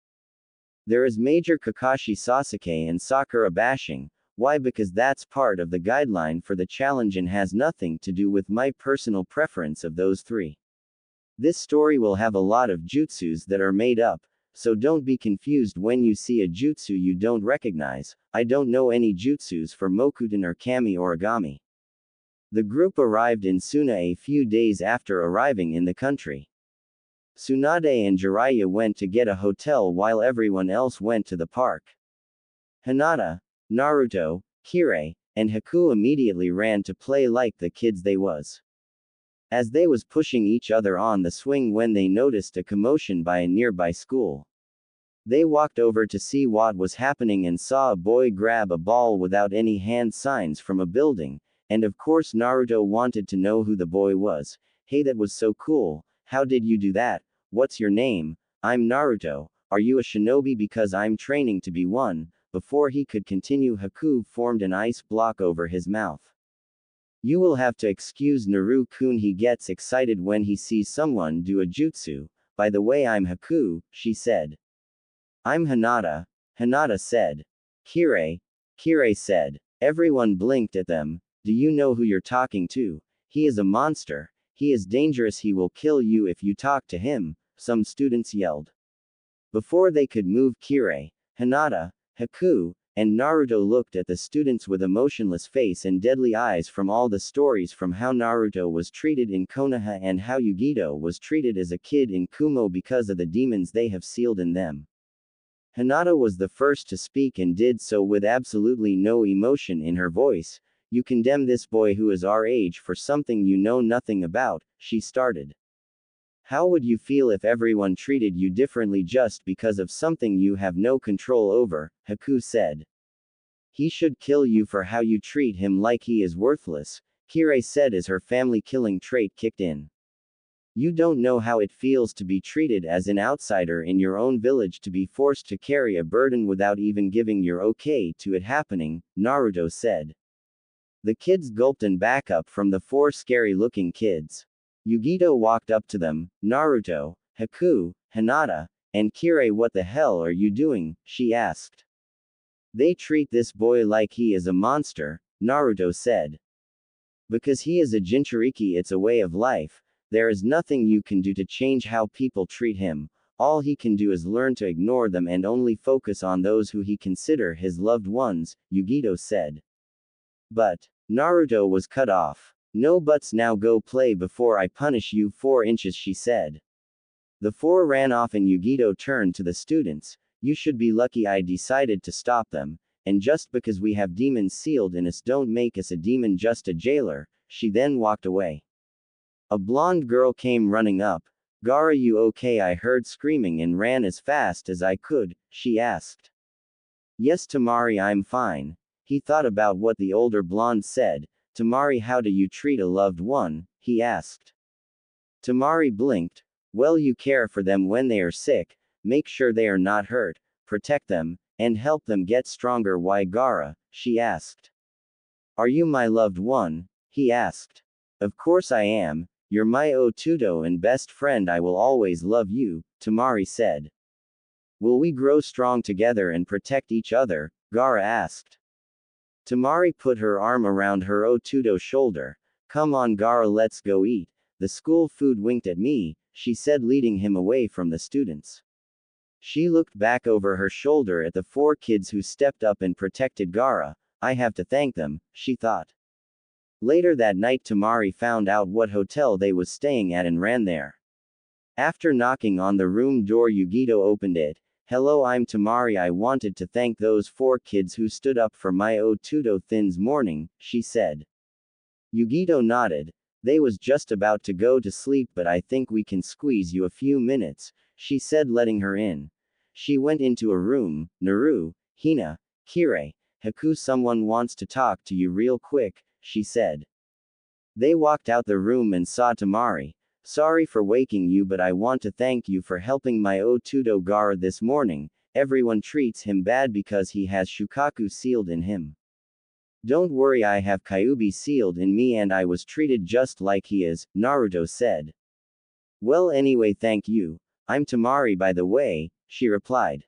There is Major Kakashi Sasuke and Sakura bashing. Why? Because that's part of the guideline for the challenge and has nothing to do with my personal preference of those three. This story will have a lot of jutsus that are made up, so don't be confused when you see a jutsu you don't recognize. I don't know any jutsus for Mokuton or Kami Origami. The group arrived in Suna a few days after arriving in the country. Tsunade and Jiraiya went to get a hotel while everyone else went to the park. Hinata, Naruto, Kirei, and Haku immediately ran to play like the kids they was. As they was pushing each other on the swing when they noticed a commotion by a nearby school. They walked over to see what was happening and saw a boy grab a ball without any hand signs from a building, and of course Naruto wanted to know who the boy was. Hey, that was so cool, how did you do that? What's your name? I'm Naruto. Are you a shinobi? Because I'm training to be one. Before he could continue, Haku formed an ice block over his mouth. You will have to excuse Naru-kun, he gets excited when he sees someone do a jutsu. By the way, I'm Haku, she said. I'm Hinata, Hinata said. Kirei said. Everyone blinked at them. Do you know who you're talking to? He is a monster. He is dangerous. He will kill you if you talk to him, some students yelled. Before they could move, Kirei, Hinata, Haku, and Naruto looked at the students with emotionless face and deadly eyes from all the stories from how Naruto was treated in Konoha and how Yugito was treated as a kid in Kumo because of the demons they have sealed in them. Hinata was the first to speak and did so with absolutely no emotion in her voice. You condemn this boy who is our age for something you know nothing about, she started. How would you feel if everyone treated you differently just because of something you have no control over? Haku said. He should kill you for how you treat him, like he is worthless, Kirei said as her family killing trait kicked in. You don't know how it feels to be treated as an outsider in your own village, to be forced to carry a burden without even giving your okay to it happening, Naruto said. The kids gulped and back up from the four scary-looking kids. Yugito walked up to them. Naruto, Haku, Hinata, and Kirei, what the hell are you doing? She asked. They treat this boy like he is a monster, Naruto said. Because he is a Jinchuriki, it's a way of life. There is nothing you can do to change how people treat him. All he can do is learn to ignore them and only focus on those who he consider his loved ones, Yugito said. But Naruto was cut off. No buts, now go play before I punish you 4 inches, she said. The four ran off and Yugito turned to the students. You should be lucky I decided to stop them, and just because we have demons sealed in us don't make us a demon, just a jailer. She then walked away. A blonde girl came running up. Gaara, you okay? I heard screaming and ran as fast as I could, she asked. Yes Tamari, I'm fine. He thought about what the older blonde said. Tamari, how do you treat a loved one? He asked. Tamari blinked. Well, you care for them when they are sick, make sure they are not hurt, protect them, and help them get stronger. Why Gaara? She asked. Are you my loved one? He asked. Of course I am. You're my Otuto and best friend. I will always love you, Tamari said. Will we grow strong together and protect each other? Gaara asked. Tamari put her arm around her Otudo's shoulder. Come on Gaara, let's go eat. The school food winked at me, she said, leading him away from the students. She looked back over her shoulder at the 4 kids who stepped up and protected Gaara. I have to thank them, she thought. Later that night Tamari found out what hotel they was staying at and ran there. After knocking on the room door, Yugito opened it. Hello, I'm Tamari. I wanted to thank those 4 kids who stood up for my Otudo thins morning, she said. Yugito nodded. They was just about to go to sleep, but I think we can squeeze you a few minutes, she said, letting her in. She went into a room. Naru, Hina, Kirei, Haku, someone wants to talk to you real quick, she said. They walked out the room and saw Tamari. Sorry for waking you, but I want to thank you for helping my Otudo Gaara this morning. Everyone treats him bad because he has Shukaku sealed in him. Don't worry, I have Kyuubi sealed in me and I was treated just like he is, Naruto said. Well, anyway, thank you. I'm Tamari, by the way, she replied.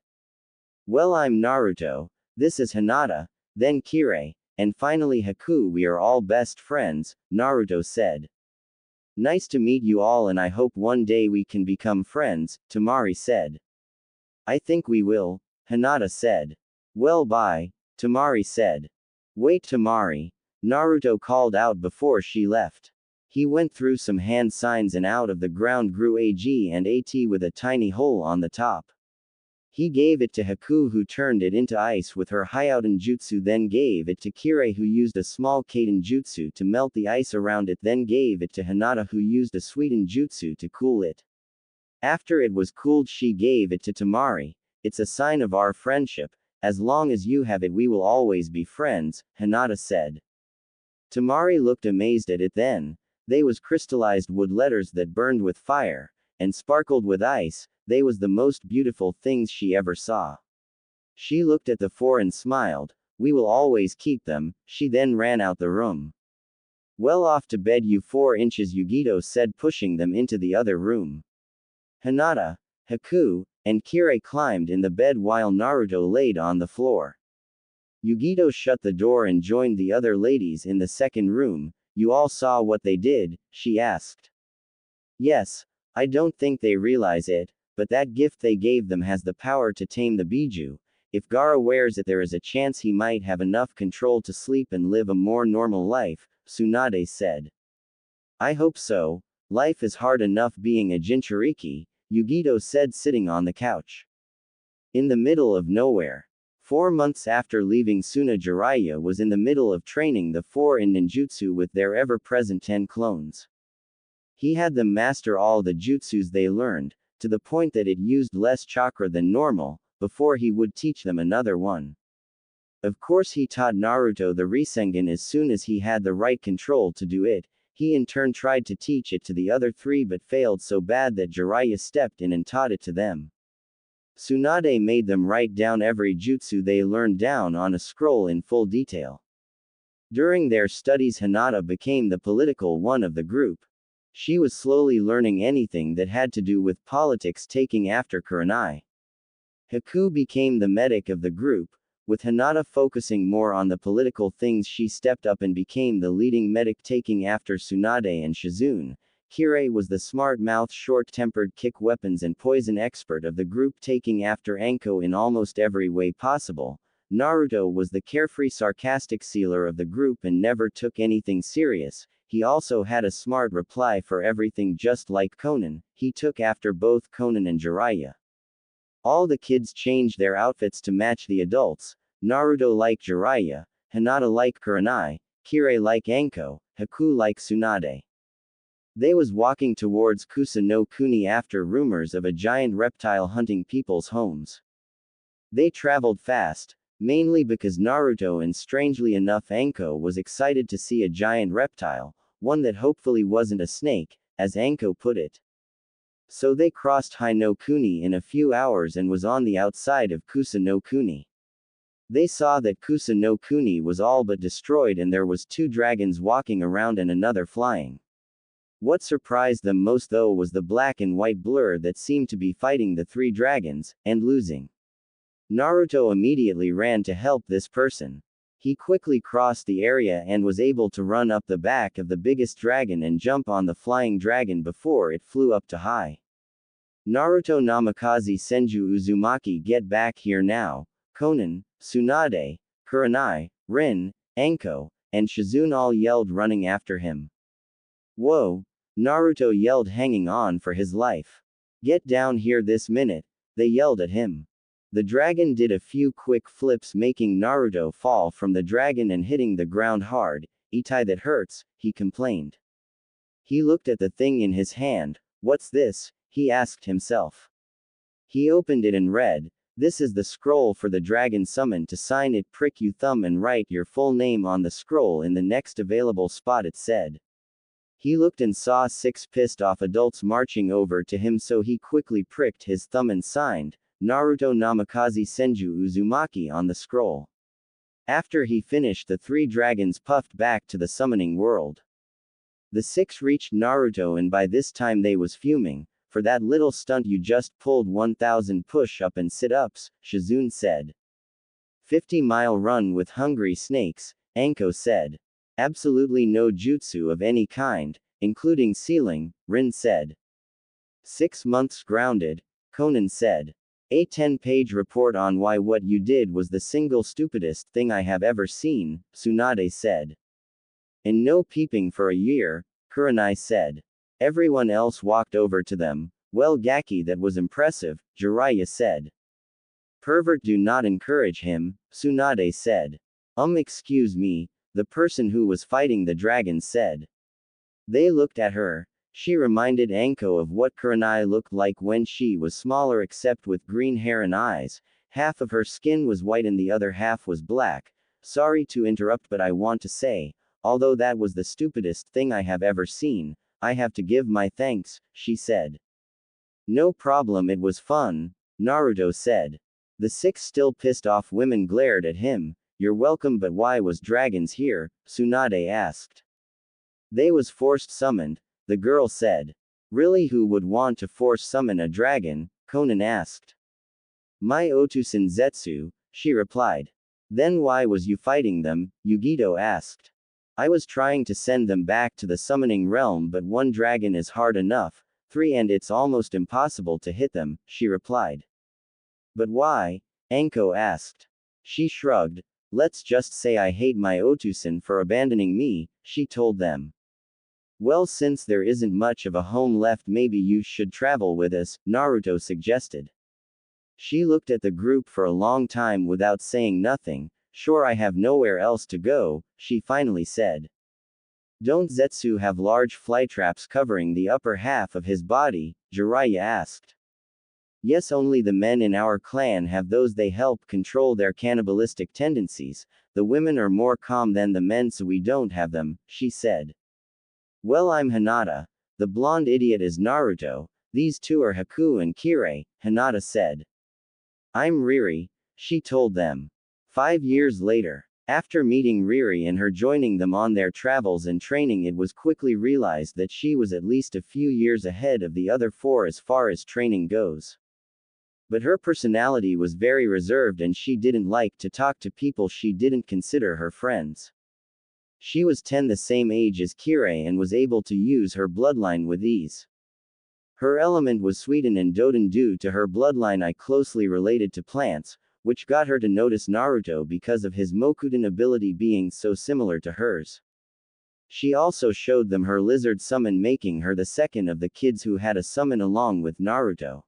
Well, I'm Naruto. This is Hinata, then Kirei, and finally Haku. We are all best friends, Naruto said. Nice to meet you all and I hope one day we can become friends, Tamari said. I think we will, Hinata said. Well, bye, Tamari said. Wait, Tamari, Naruto called out before she left. He went through some hand signs and out of the ground grew a G and a T with a tiny hole on the top. He gave it to Haku, who turned it into ice with her Hyouden Jutsu, then gave it to Kirei, who used a small Kaden Jutsu to melt the ice around it, then gave it to Hinata, who used a Sweeten Jutsu to cool it. After it was cooled, she gave it to Tamari. It's a sign of our friendship. As long as you have it, we will always be friends, Hinata said. Tamari looked amazed at it then. They was crystallized wood letters that burned with fire, and sparkled with ice. They was the most beautiful things she ever saw. She looked at the 4 and smiled. We will always keep them, she then ran out the room. Well, off to bed you 4 inches, Yugito said, pushing them into the other room. Hinata, Haku, and Kirei climbed in the bed while Naruto laid on the floor. Yugito shut the door and joined the other ladies in the second room. You all saw what they did? She asked. Yes, I don't think they realize it, but that gift they gave them has the power to tame the Biju. If Gaara wears it, there is a chance he might have enough control to sleep and live a more normal life, Tsunade said. I hope so. Life is hard enough being a Jinchuriki, Yugito said, sitting on the couch. In the middle of nowhere. 4 months after leaving, Suna Jiraiya was in the middle of training the 4 in ninjutsu with their ever-present 10 clones. He had them master all the jutsus they learned, to the point that it used less chakra than normal, before he would teach them another one. Of course, he taught Naruto the Rasengan as soon as he had the right control to do it. He in turn tried to teach it to the other 3 but failed so bad that Jiraiya stepped in and taught it to them. Tsunade made them write down every jutsu they learned down on a scroll in full detail. During their studies, Hinata became the political one of the group. She was slowly learning anything that had to do with politics, taking after Kurenai. Haku became the medic of the group. With Hinata focusing more on the political things, she stepped up and became the leading medic, taking after Tsunade and Shizune. Kirei was the smart-mouthed, short-tempered kick weapons and poison expert of the group, taking after Anko in almost every way possible. Naruto was the carefree, sarcastic sealer of the group and never took anything serious. He also had a smart reply for everything, just like Konan. He took after both Konan and Jiraiya. All the kids changed their outfits to match the adults. Naruto like Jiraiya, Hinata like Kurenai, Kirei like Anko, Haku like Tsunade. They was walking towards Kusa no Kuni after rumors of a giant reptile hunting people's homes. They traveled fast, mainly because Naruto and strangely enough Anko was excited to see a giant reptile, one that hopefully wasn't a snake, as Anko put it. So they crossed Hai no Kuni in a few hours and was on the outside of Kusa no Kuni. They saw that Kusa no Kuni was all but destroyed and there was 2 dragons walking around and another flying. What surprised them most though was the black and white blur that seemed to be fighting the 3 dragons, and losing. Naruto immediately ran to help this person. He quickly crossed the area and was able to run up the back of the biggest dragon and jump on the flying dragon before it flew up to high. Naruto Namikaze Senju Uzumaki, get back here now. Konan, Tsunade, Kurenai, Rin, Anko, and Shizune all yelled, running after him. Whoa! Naruto yelled, hanging on for his life. Get down here this minute, they yelled at him. The dragon did a few quick flips, making Naruto fall from the dragon and hitting the ground hard. Itai, that hurts, he complained. He looked at the thing in his hand. What's this? He asked himself. He opened it and read, "This is the scroll for the dragon summoned. To sign it, prick your thumb and write your full name on the scroll in the next available spot," it said. He looked and saw 6 pissed off adults marching over to him, so he quickly pricked his thumb and signed, Naruto Namikaze Senju Uzumaki, on the scroll. After he finished, the 3 dragons puffed back to the summoning world. The 6 reached Naruto, and by this time they was fuming. For that little stunt you just pulled 1,000 push-up and sit-ups, Shizune said. 50-mile run with hungry snakes, Anko said. Absolutely no jutsu of any kind, including sealing, Rin said. 6 months grounded, Konan said. A 10-page report on why what you did was the single stupidest thing I have ever seen, Tsunade said. And no peeping for a year, Kurenai said. Everyone else walked over to them. Well, Gaki, that was impressive, Jiraiya said. Pervert, do not encourage him, Tsunade said. Excuse me, the person who was fighting the dragon said. They looked at her. She reminded Anko of what Kurenai looked like when she was smaller, except with green hair and eyes. Half of her skin was white and the other half was black. Sorry to interrupt, but I want to say, although that was the stupidest thing I have ever seen, I have to give my thanks, she said. No problem, it was fun, Naruto said. The 6 still pissed off women glared at him. You're welcome, but why was dragons here? Tsunade asked. They was forced summoned, the girl said. Really, who would want to force summon a dragon? Konan asked. My Otusen Zetsu, she replied. Then why was you fighting them? Yugito asked. I was trying to send them back to the summoning realm, but 1 dragon is hard enough, 3 and it's almost impossible to hit them, she replied. But why? Anko asked. She shrugged. Let's just say I hate my Otusen for abandoning me, she told them. Well, since there isn't much of a home left, maybe you should travel with us, Naruto suggested. She looked at the group for a long time without saying nothing. Sure, I have nowhere else to go, she finally said. Don't Zetsu have large flytraps covering the upper half of his body? Jiraiya asked. Yes, only the men in our clan have those. They help control their cannibalistic tendencies. The women are more calm than the men, so we don't have them, she said. Well, I'm Hinata. The blonde idiot is Naruto. These 2 are Haku and Kirei, Hinata said. I'm Riri, she told them. 5 years later, after meeting Riri and her joining them on their travels and training, it was quickly realized that she was at least a few years ahead of the other 4 as far as training goes. But her personality was very reserved and she didn't like to talk to people she didn't consider her friends. She was 10, the same age as Kirei, and was able to use her bloodline with ease. Her element was Suiden and Doden due to her bloodline closely related to plants, which got her to notice Naruto because of his Mokuten ability being so similar to hers. She also showed them her lizard summon, making her the second of the kids who had a summon along with Naruto.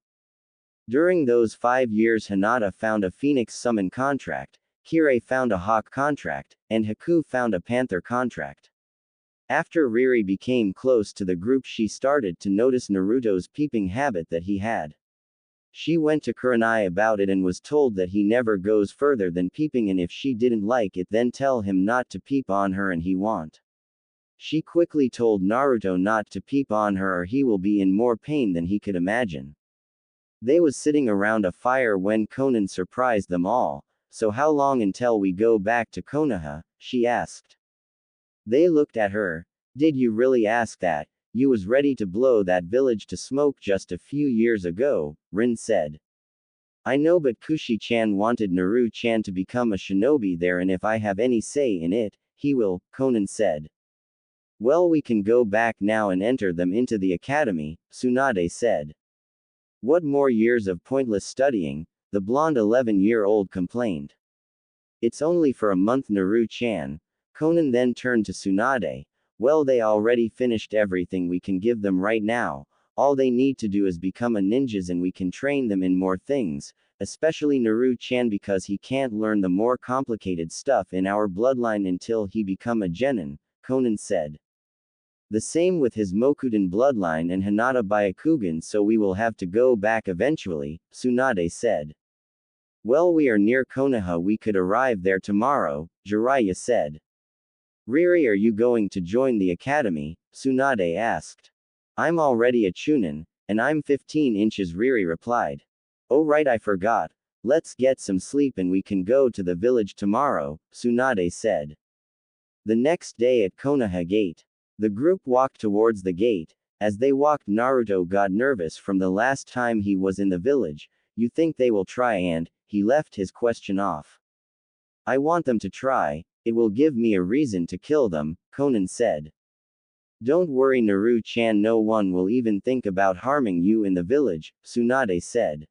During those 5 years, Hinata found a phoenix summon contract, Kirei found a hawk contract, and Haku found a panther contract. After Riri became close to the group, she started to notice Naruto's peeping habit that he had. She went to Kurenai about it and was told that he never goes further than peeping, and if she didn't like it, then tell him not to peep on her and he won't. She quickly told Naruto not to peep on her or he will be in more pain than he could imagine. They was sitting around a fire when Konan surprised them all. So how long until we go back to Konoha? She asked. They looked at her. Did you really ask that? You was ready to blow that village to smoke just a few years ago, Rin said. I know, but Kushi-chan wanted Naru-chan to become a shinobi there, and if I have any say in it, he will, Conan said. Well, we can go back now and enter them into the academy, Tsunade said. What more years of pointless studying, the blonde 11-year-old complained. It's only for a month, Naru-chan. Conan then turned to Tsunade. Well, they already finished everything we can give them right now. All they need to do is become a ninjas and we can train them in more things, especially Naru-chan because he can't learn the more complicated stuff in our bloodline until he become a genin, Conan said. The same with his Mokuden bloodline and Hinata Byakugan, so we will have to go back eventually, Tsunade said. Well, we are near Konoha, we could arrive there tomorrow, Jiraiya said. Riri, are you going to join the academy? Tsunade asked. I'm already a chunin, and I'm 15 inches, Riri replied. Oh right, I forgot. Let's get some sleep and we can go to the village tomorrow, Tsunade said. The next day at Konoha Gate. The group walked towards the gate. As they walked, Naruto got nervous from the last time he was in the village. You think they will try? And he left his question off. I want them to try, it will give me a reason to kill them, Conan said. Don't worry, Naru-chan, no one will even think about harming you in the village, Tsunade said.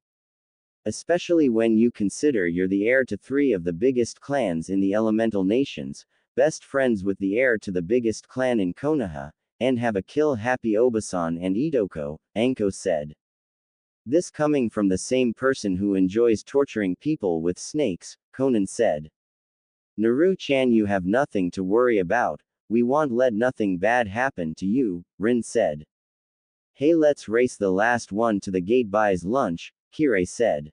Especially when you consider you're the heir to 3 of the biggest clans in the elemental nations, best friends with the heir to the biggest clan in Konoha, and have a kill-happy Obasan and Itoko, Anko said. This coming from the same person who enjoys torturing people with snakes, Conan said. Naru-chan, you have nothing to worry about, we won't let nothing bad happen to you, Rin said. Hey, let's race the last one to the gate buys lunch, Kirei said.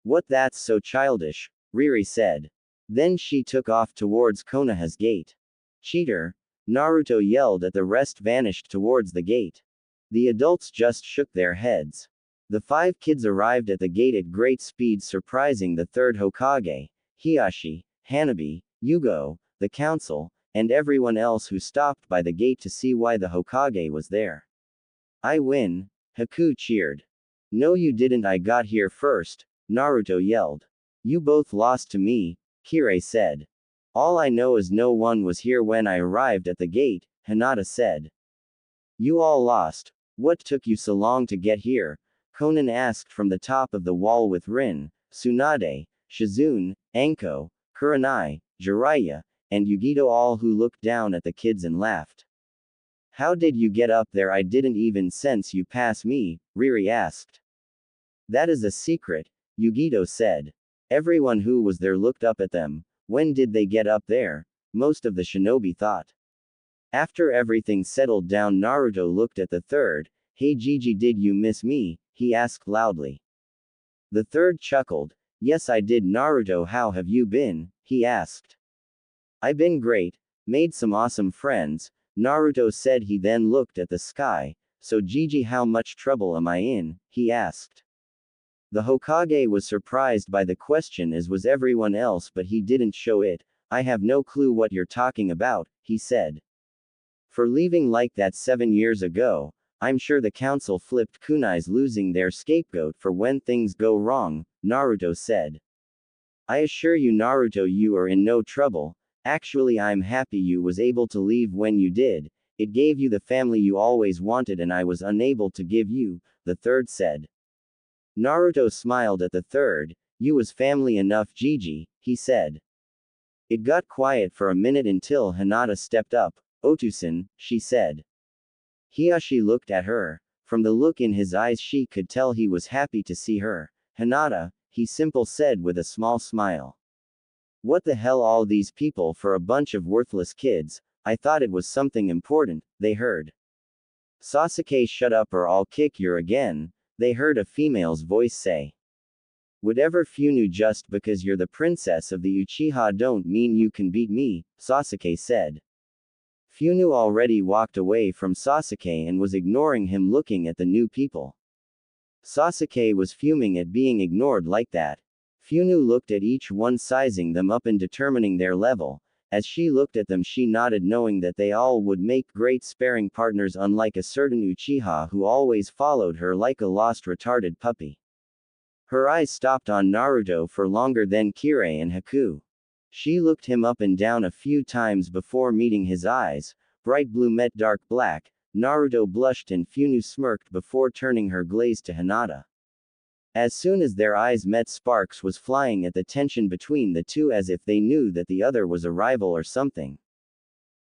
What, that's so childish, Riri said. Then she took off towards Konoha's gate. Cheater! Naruto yelled at the rest, vanished towards the gate. The adults just shook their heads. The 5 kids arrived at the gate at great speed, surprising the 3rd Hokage, Hiashi, Hanabi, Yugo, the council, and everyone else who stopped by the gate to see why the Hokage was there. I win, Haku cheered. No, you didn't, I got here first, Naruto yelled. You both lost to me, Kirei said. All I know is no one was here when I arrived at the gate, Hinata said. You all lost. What took you so long to get here? Conan asked from the top of the wall with Rin, Tsunade, Shizune, Anko, Kurenai, Jiraiya, and Yugito, all who looked down at the kids and laughed. How did you get up there? I didn't even sense you pass me, Riri asked. That is a secret, Yugito said. Everyone who was there looked up at them. When did they get up there? Most of the shinobi thought. After everything settled down, Naruto looked at the 3rd. Hey Gigi, did you miss me? He asked loudly. The 3rd chuckled. Yes, I did, Naruto. How have you been? He asked. I've been great. Made some awesome friends, Naruto said. He then looked at the sky. So Gigi, how much trouble am I in? He asked. The Hokage was surprised by the question, as was everyone else, but he didn't show it. I have no clue what you're talking about, he said. For leaving like that 7 years ago, I'm sure the council flipped kunais, losing their scapegoat for when things go wrong, Naruto said. I assure you, Naruto, you are in no trouble. Actually, I'm happy you was able to leave when you did. It gave you the family you always wanted and I was unable to give you, the 3rd said. Naruto smiled at the 3rd. You was family enough, Gigi, he said. It got quiet for a minute until Hinata stepped up. Otusan, she said. Hiashi looked at her. From the look in his eyes she could tell he was happy to see her. Hinata, he simple said with a small smile. What the hell, all these people for a bunch of worthless kids? I thought it was something important, they heard. Sasuke, shut up or I'll kick your again, they heard a female's voice say. Whatever, Funu, just because you're the princess of the Uchiha don't mean you can beat me, Sasuke said. Funu already walked away from Sasuke and was ignoring him, looking at the new people. Sasuke was fuming at being ignored like that. Funu looked at each one, sizing them up and determining their level. As she looked at them, she nodded, knowing that they all would make great sparring partners, unlike a certain Uchiha who always followed her like a lost retarded puppy. Her eyes stopped on Naruto for longer than Kirei and Haku. She looked him up and down a few times before meeting his eyes. Bright blue met dark black. Naruto blushed and Funu smirked before turning her gaze to Hinata. As soon as their eyes met, sparks was flying at the tension between the two, as if they knew that the other was a rival or something.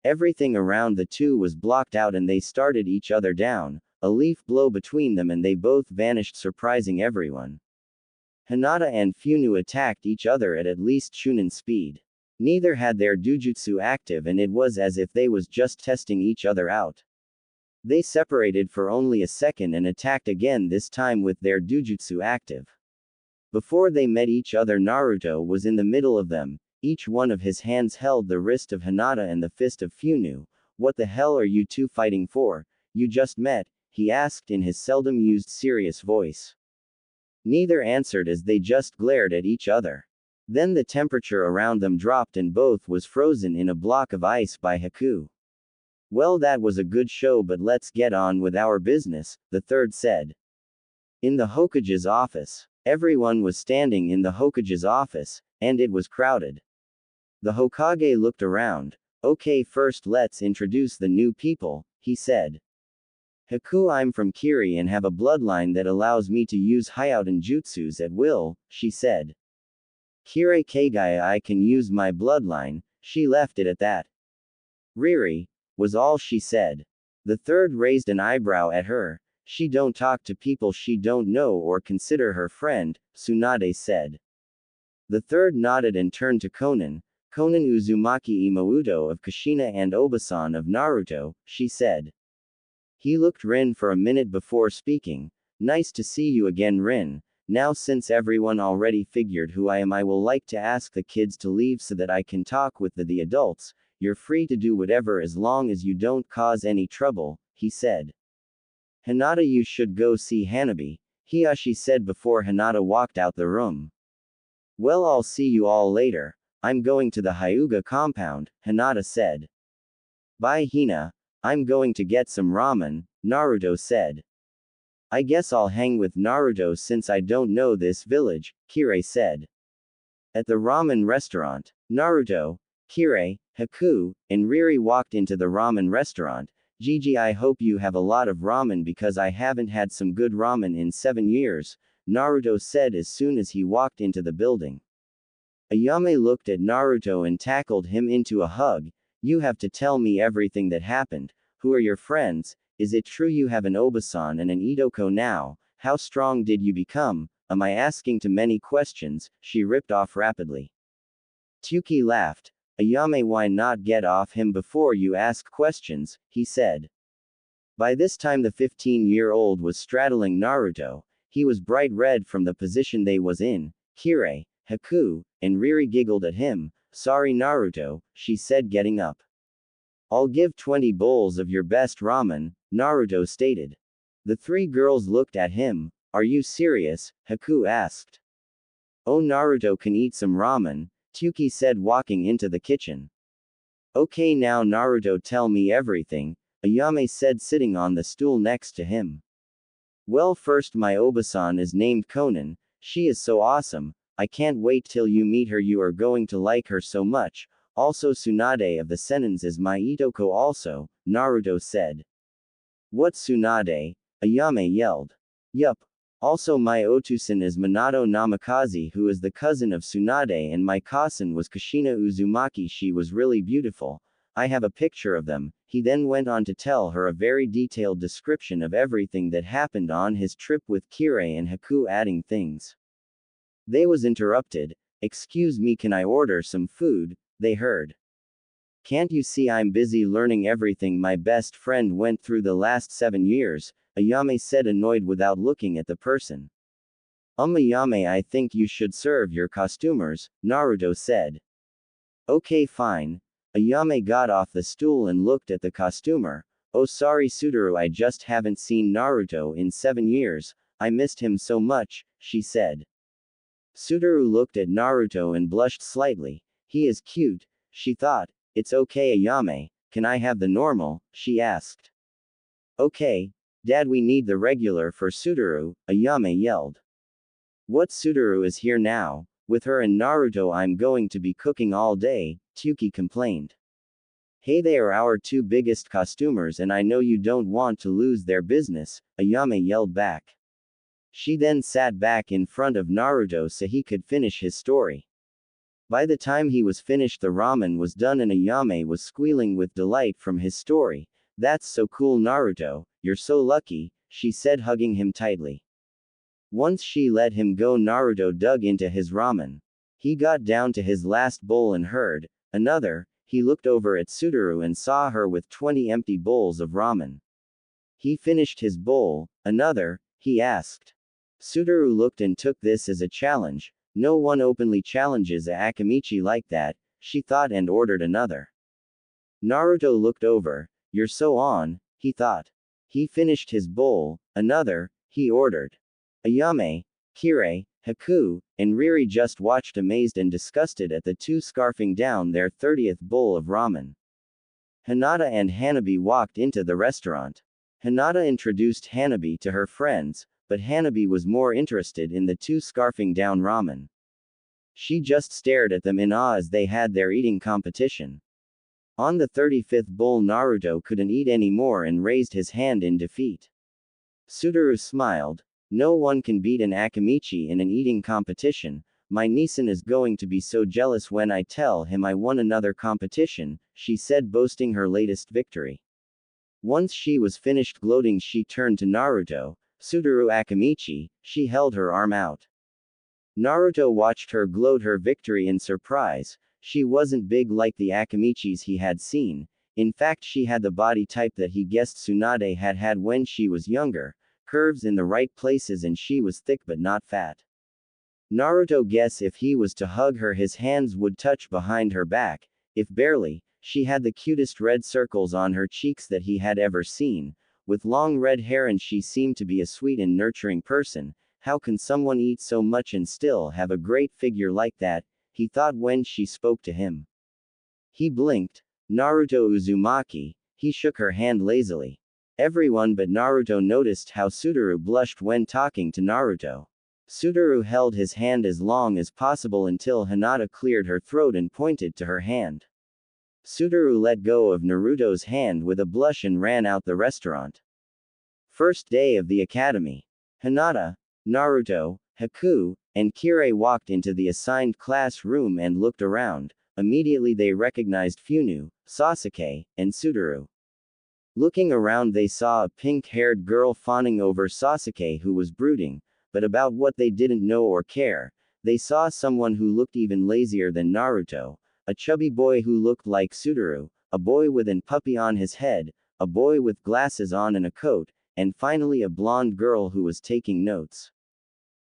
Everything around the two was blocked out and they started each other down. A leaf blew between them and they both vanished, surprising everyone. Hinata and Funu attacked each other at least Chunin speed. Neither had their dujutsu active and it was as if they was just testing each other out. They separated for only a second and attacked again, this time with their dujutsu active. Before they met each other, Naruto was in the middle of them. Each one of his hands held the wrist of Hinata and the fist of Funu. What the hell are you two fighting for? You just met, he asked in his seldom used serious voice. Neither answered as they just glared at each other. Then the temperature around them dropped and both was frozen in a block of ice by Haku. Well, that was a good show, but let's get on with our business, the third said. In the Hokage's office. Everyone was standing in the Hokage's office, and it was crowded. The Hokage looked around. Okay, first let's introduce the new people, he said. Haku, I'm from Kiri and have a bloodline that allows me to use Hyouten jutsus at will, she said. Kirei Kagaya, I can use my bloodline, she left it at that. Riri, was all she said. The third raised an eyebrow at her. She don't talk to people she don't know or consider her friend, Tsunade said. The third nodded and turned to Konan. Konan Uzumaki Imouto of Kushina and Obasan of Naruto, she said. He looked Rin for a minute before speaking. Nice to see you again, Rin. Now since everyone already figured who I am, I will like to ask the kids to leave so that I can talk with the adults. You're free to do whatever as long as you don't cause any trouble, he said. Hinata, you should go see Hanabi, Hiyashi said before Hinata walked out the room. Well, I'll see you all later. I'm going to the Hyuga compound, Hinata said. Bye, Hina. I'm going to get some ramen, Naruto said. I guess I'll hang with Naruto since I don't know this village, Kirei said. At the ramen restaurant, Naruto, Kirei, Haku, and Riri walked into the ramen restaurant. Gigi, I hope you have a lot of ramen because I haven't had some good ramen in 7 years, Naruto said as soon as he walked into the building. Ayame looked at Naruto and tackled him into a hug. You have to tell me everything that happened. Who are your friends? Is it true you have an Obasan and an Itoko now? How strong did you become? Am I asking too many questions? She ripped off rapidly. Tuki laughed. Ayame, why not get off him before you ask questions, he said. By this time the 15-year-old was straddling Naruto. He was bright red from the position they was in. Kirei, Haku, and Riri giggled at him. Sorry Naruto, she said getting up. I'll give 20 bowls of your best ramen, Naruto stated. The three girls looked at him. Are you serious? Haku asked. Oh, Naruto can eat some ramen, Tuki said walking into the kitchen. Okay, now Naruto, tell me everything, Ayame said sitting on the stool next to him. Well, first, my Obasan is named Konan. She is so awesome. I can't wait till you meet her, you are going to like her so much. Also Tsunade of the Senins is my Itoko also, Naruto said. What Tsunade? Ayame yelled. Yup. Also my Otusan is Minato Namikaze, who is the cousin of Tsunade, and my Kasan was Kushina Uzumaki. She was really beautiful. I have a picture of them. He then went on to tell her a very detailed description of everything that happened on his trip with Kirei and Haku, adding things. They was interrupted. Excuse me, can I order some food? They heard. Can't you see I'm busy learning everything my best friend went through the last 7 years, Ayame said, annoyed without looking at the person. Ayame, I think you should serve your costumers, Naruto said. Okay, fine. Ayame got off the stool and looked at the costumer. Oh, sorry Suduru, I just haven't seen Naruto in 7 years, I missed him so much, she said. Suduru looked at Naruto and blushed slightly. He is cute, she thought. It's okay Ayame, can I have the normal, she asked. Okay, Dad, we need the regular for Suduru, Ayame yelled. What, Sudoru is here now? With her and Naruto I'm going to be cooking all day, Tyuki complained. Hey, they are our two biggest costumers and I know you don't want to lose their business, Ayame yelled back. She then sat back in front of Naruto so he could finish his story. By the time he was finished, the ramen was done and Ayame was squealing with delight from his story. That's so cool, Naruto, you're so lucky, she said, hugging him tightly. Once she let him go, Naruto dug into his ramen. He got down to his last bowl and heard another. He looked over at Sudoru and saw her with 20 empty bowls of ramen. He finished his bowl. Another? He asked. Sudoru looked and took this as a challenge. No one openly challenges a Akamichi like that, she thought, and ordered another. Naruto looked over. You're so on, he thought. He finished his bowl. Another, he ordered. Ayame, Kirei, Haku, and Riri just watched amazed and disgusted at the two scarfing down their 30th bowl of ramen. Hinata and Hanabi walked into the restaurant. Hinata introduced Hanabi to her friends, but Hanabi was more interested in the two scarfing down ramen. She just stared at them in awe as they had their eating competition. On the 35th bowl, Naruto couldn't eat anymore and raised his hand in defeat. Sudoru smiled. No one can beat an Akamichi in an eating competition. My Nisan is going to be so jealous when I tell him I won another competition, she said, boasting her latest victory. Once she was finished gloating, she turned to Naruto. Sudoru Akamichi, she held her arm out. Naruto watched her gloat her victory in surprise. She wasn't big like the Akamichis he had seen. In fact, she had the body type that he guessed Tsunade had had when she was younger. Curves in the right places, and she was thick but not fat. Naruto guessed if he was to hug her his hands would touch behind her back, if barely. She had the cutest red circles on her cheeks that he had ever seen, with long red hair, and she seemed to be a sweet and nurturing person. How can someone eat so much and still have a great figure like that, he thought when she spoke to him. He blinked. Naruto Uzumaki, he shook her hand lazily. Everyone but Naruto noticed how Sudoru blushed when talking to Naruto. Sudoru held his hand as long as possible until Hinata cleared her throat and pointed to her hand. Sudoru let go of Naruto's hand with a blush and ran out the restaurant. First day of the academy. Hinata, Naruto, Haku, and Kirei walked into the assigned classroom and looked around. Immediately they recognized Funu, Sasuke, and Sudoru. Looking around, they saw a pink-haired girl fawning over Sasuke who was brooding, but about what they didn't know or care. They saw someone who looked even lazier than Naruto, a chubby boy who looked like Sudoru, a boy with an puppy on his head, a boy with glasses on and a coat, and finally a blonde girl who was taking notes.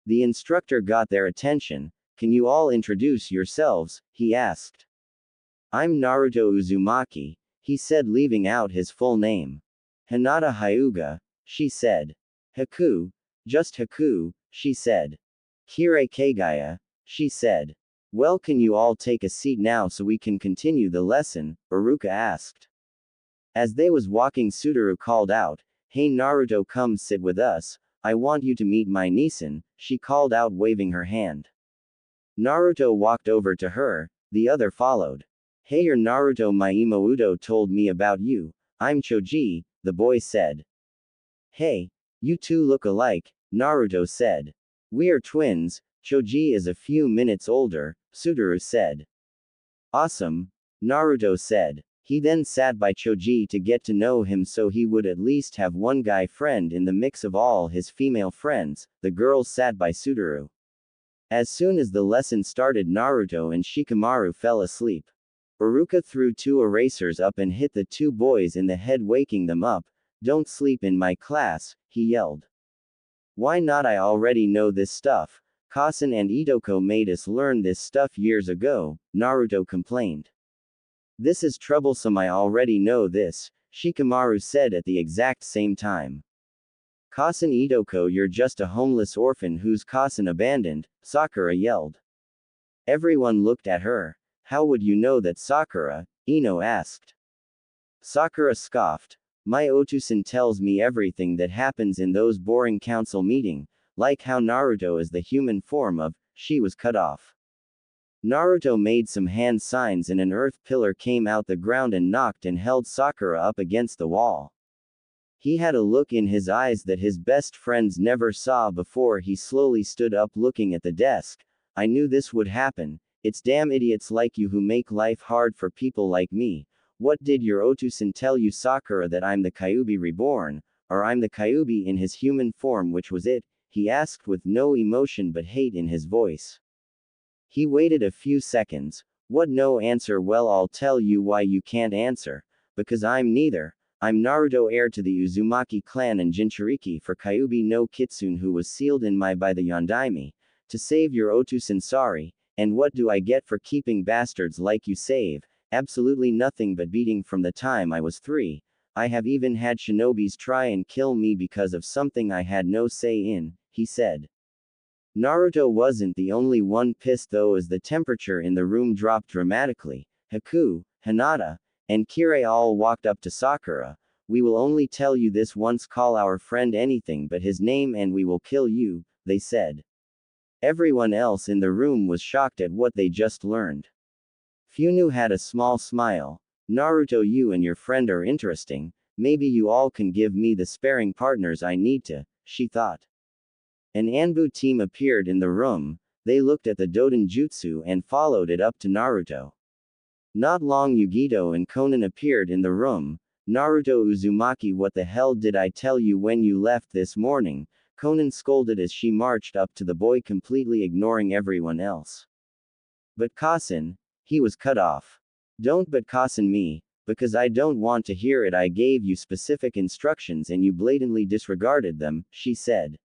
The instructor got their attention. Can you all introduce yourselves? He asked. I'm Naruto Uzumaki, he said, leaving out his full name. Hinata Hyuga, she said. Haku, just Haku, she said. Kirei Kagaya, she said. Well, can you all take a seat now so we can continue the lesson? Iruka asked. As they was walking, Sudoru called out, Hey Naruto, come sit with us, I want you to meet my Nisan, she called out, waving her hand. Naruto walked over to her, the other followed. Hey, you're Naruto, my Imouto told me about you. I'm Choji, the boy said. Hey, you two look alike, Naruto said. We are twins. Choji is a few minutes older, Sudoru said. Awesome, Naruto said. He then sat by Choji to get to know him so he would at least have one guy friend in the mix of all his female friends. The girls sat by Sudoru. As soon as the lesson started, Naruto and Shikamaru fell asleep. Iruka threw two erasers up and hit the two boys in the head, waking them up. Don't sleep in my class, he yelled. Why not? I already know this stuff. Kasen and Itoko made us learn this stuff years ago, Naruto complained. This is troublesome, I already know this, Shikamaru said at the exact same time. Kasen Itoko, you're just a homeless orphan whose Kasen abandoned, Sakura yelled. Everyone looked at her. How would you know that, Sakura? Ino asked. Sakura scoffed. My Otusan tells me everything that happens in those boring council meeting, like how Naruto is the human form of, she was cut off. Naruto made some hand signs and an earth pillar came out the ground and knocked and held Sakura up against the wall. He had a look in his eyes that his best friends never saw before. He slowly stood up looking at the desk. I knew this would happen. It's damn idiots like you who make life hard for people like me. What did your Otusan tell you, Sakura, that I'm the Kyuubi reborn, or I'm the Kyuubi in his human form? Which was it? He asked with no emotion but hate in his voice. He waited a few seconds. What, no answer? Well, I'll tell you why you can't answer. Because I'm neither. I'm Naruto, heir to the Uzumaki clan and Jinchuriki for Kyuubi no Kitsune, who was sealed in by the Yondaime, to save your Otusan. Sorry. And what do I get for keeping bastards like you safe? Absolutely nothing but beating from the time I was 3. I have even had shinobis try and kill me because of something I had no say in, he said. Naruto wasn't the only one pissed though, as the temperature in the room dropped dramatically. Haku, Hinata, and Kirei all walked up to Sakura. We will only tell you this once. Call our friend anything but his name and we will kill you, they said. Everyone else in the room was shocked at what they just learned. Funu had a small smile. Naruto, you and your friend are interesting. Maybe you all can give me the sparring partners I need to, she thought. An ANBU team appeared in the room. They looked at the Doden Jutsu and followed it up to Naruto. Not long Yugito and Konan appeared in the room. Naruto, Uzumaki, what the hell did I tell you when you left this morning? Konan scolded as she marched up to the boy, completely ignoring everyone else. But Kasen, he was cut off. Don't but Kasen me, because I don't want to hear it. I gave you specific instructions and you blatantly disregarded them, she said.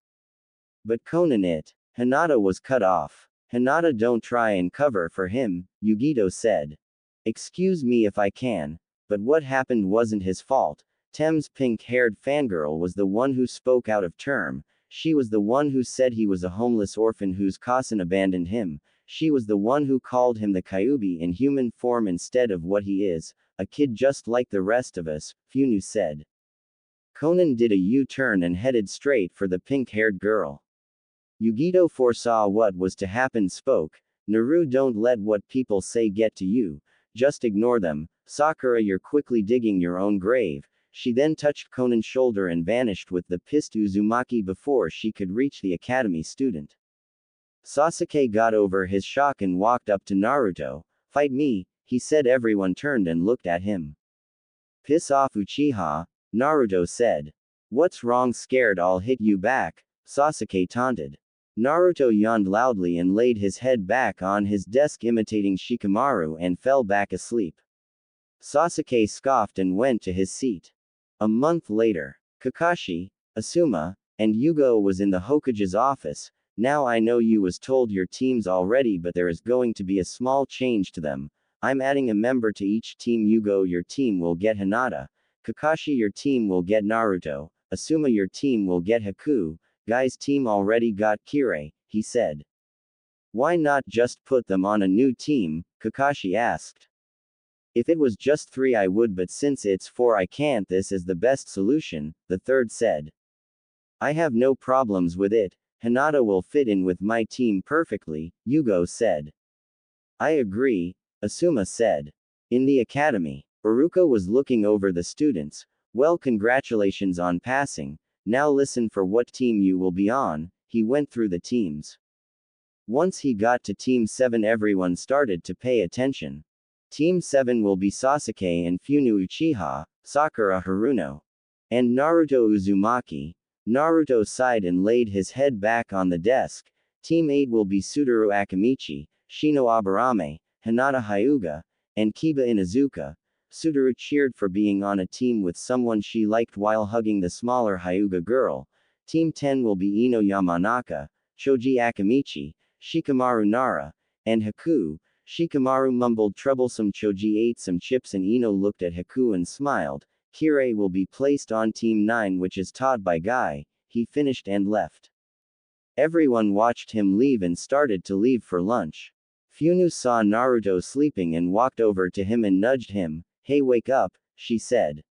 But Konan, it. Hinata was cut off. Hinata, don't try and cover for him, Yugito said. Excuse me if I can, but what happened wasn't his fault. Tem's pink-haired fangirl was the one who spoke out of term. She was the one who said he was a homeless orphan whose Kasen abandoned him. She was the one who called him the Kyuubi in human form instead of what he is, a kid just like the rest of us, Funu said. Konan did a U-turn and headed straight for the pink-haired girl. Yugito foresaw what was to happen, spoke. Naru, don't let what people say get to you. Just ignore them. Sakura, you're quickly digging your own grave. She then touched Konan's shoulder and vanished with the pissed Uzumaki before she could reach the academy student. Sasuke got over his shock and walked up to Naruto. Fight me, he said. Everyone turned and looked at him. Piss off, Uchiha, Naruto said. What's wrong? Scared I'll hit you back, Sasuke taunted. Naruto yawned loudly and laid his head back on his desk, imitating Shikamaru, and fell back asleep. Sasuke scoffed and went to his seat. A month later, Kakashi, Asuma, and Yugo was in the Hokage's office. Now I know you was told your teams already, but there is going to be a small change to them. I'm adding a member to each team. Yugo, your team will get Hinata. Kakashi, your team will get Naruto. Asuma, your team will get Haku. Guy's team already got Kirei, he said. Why not just put them on a new team? Kakashi asked. If it was just 3 I would, but since it's 4 I can't. This is the best solution, the third said. I have no problems with it. Hinata will fit in with my team perfectly, Yugo said. I agree, Asuma said. In the academy, Iruka was looking over the students. Well, congratulations on passing. Now listen for what team you will be on. He went through the teams. Once he got to Team 7, everyone started to pay attention. Team 7 will be Sasuke and Funu Uchiha, Sakura Haruno, and Naruto Uzumaki. Naruto sighed and laid his head back on the desk. Team 8 will be Suduru Akamichi, Shino Aburame, Hinata Hyuga, and Kiba Inuzuka. Suduru cheered for being on a team with someone she liked while hugging the smaller Hyuga girl. Team 10 will be Ino Yamanaka, Choji Akamichi, Shikamaru Nara, and Haku. Shikamaru mumbled troublesome. Choji ate some chips and Ino looked at Haku and smiled. Kirei will be placed on Team 9, which is taught by Guy. He finished and left. Everyone watched him leave and started to leave for lunch. Funu saw Naruto sleeping and walked over to him and nudged him. Hey, wake up, she said.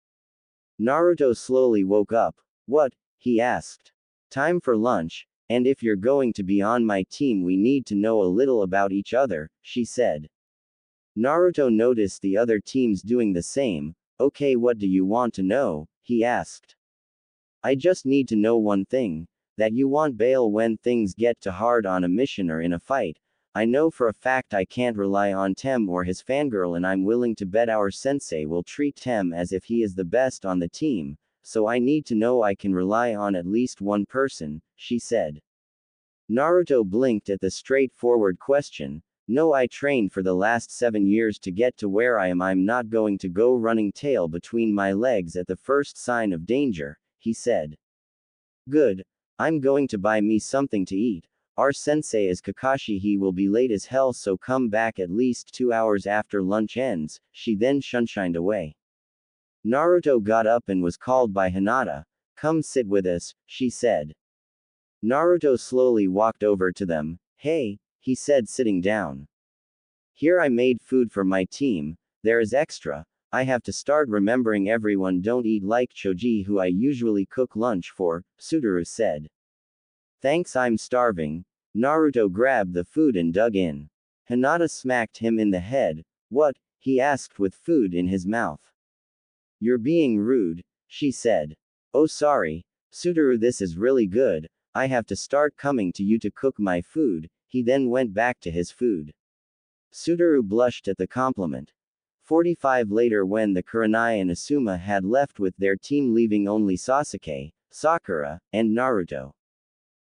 Naruto slowly woke up. What? He asked. Time for lunch, And if you're going to be on my team, we need to know a little about each other, she said. Naruto noticed the other teams doing the same. Okay, what do you want to know? He asked. I just need to know one thing. That you want bail when things get too hard on a mission or in a fight. I know for a fact I can't rely on Tem or his fangirl, and I'm willing to bet our sensei will treat Tem as if he is the best on the team, so I need to know I can rely on at least one person, she said. Naruto blinked at the straightforward question. No, I trained for the last 7 years to get to where I am. I'm not going to go running tail between my legs at the first sign of danger, he said. Good. I'm going to buy me something to eat. Our sensei is Kakashi. He will be late as hell, so come back at least 2 hours after lunch ends. She then shunshined away. Naruto got up and was called by Hinata. Come sit with us, she said. Naruto slowly walked over to them. Hey, he said, sitting down. Here, I made food for my team. There is extra. I have to start remembering everyone don't eat like Choji, who I usually cook lunch for, Suduru said. Thanks, I'm starving. Naruto grabbed the food and dug in. Hinata smacked him in the head. What? He asked with food in his mouth. You're being rude, she said. Oh, sorry, Suduru, this is really good. I have to start coming to you to cook my food. He then went back to his food. Suduru blushed at the compliment. 45 later, when the Kurenai and Asuma had left with their team, leaving only Sasuke, Sakura, and Naruto.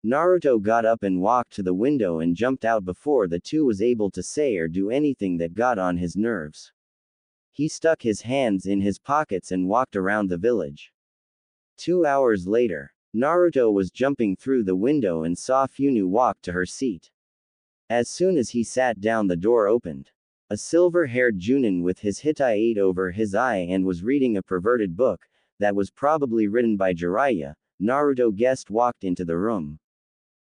Naruto got up and walked to the window and jumped out before the two was able to say or do anything that got on his nerves. He stuck his hands in his pockets and walked around the village. 2 hours later, Naruto was jumping through the window and saw Funu walk to her seat. As soon as he sat down, the door opened. A silver-haired Junin with his Hittite over his eye and was reading a perverted book that was probably written by Jiraiya, Naruto guessed, walked into the room.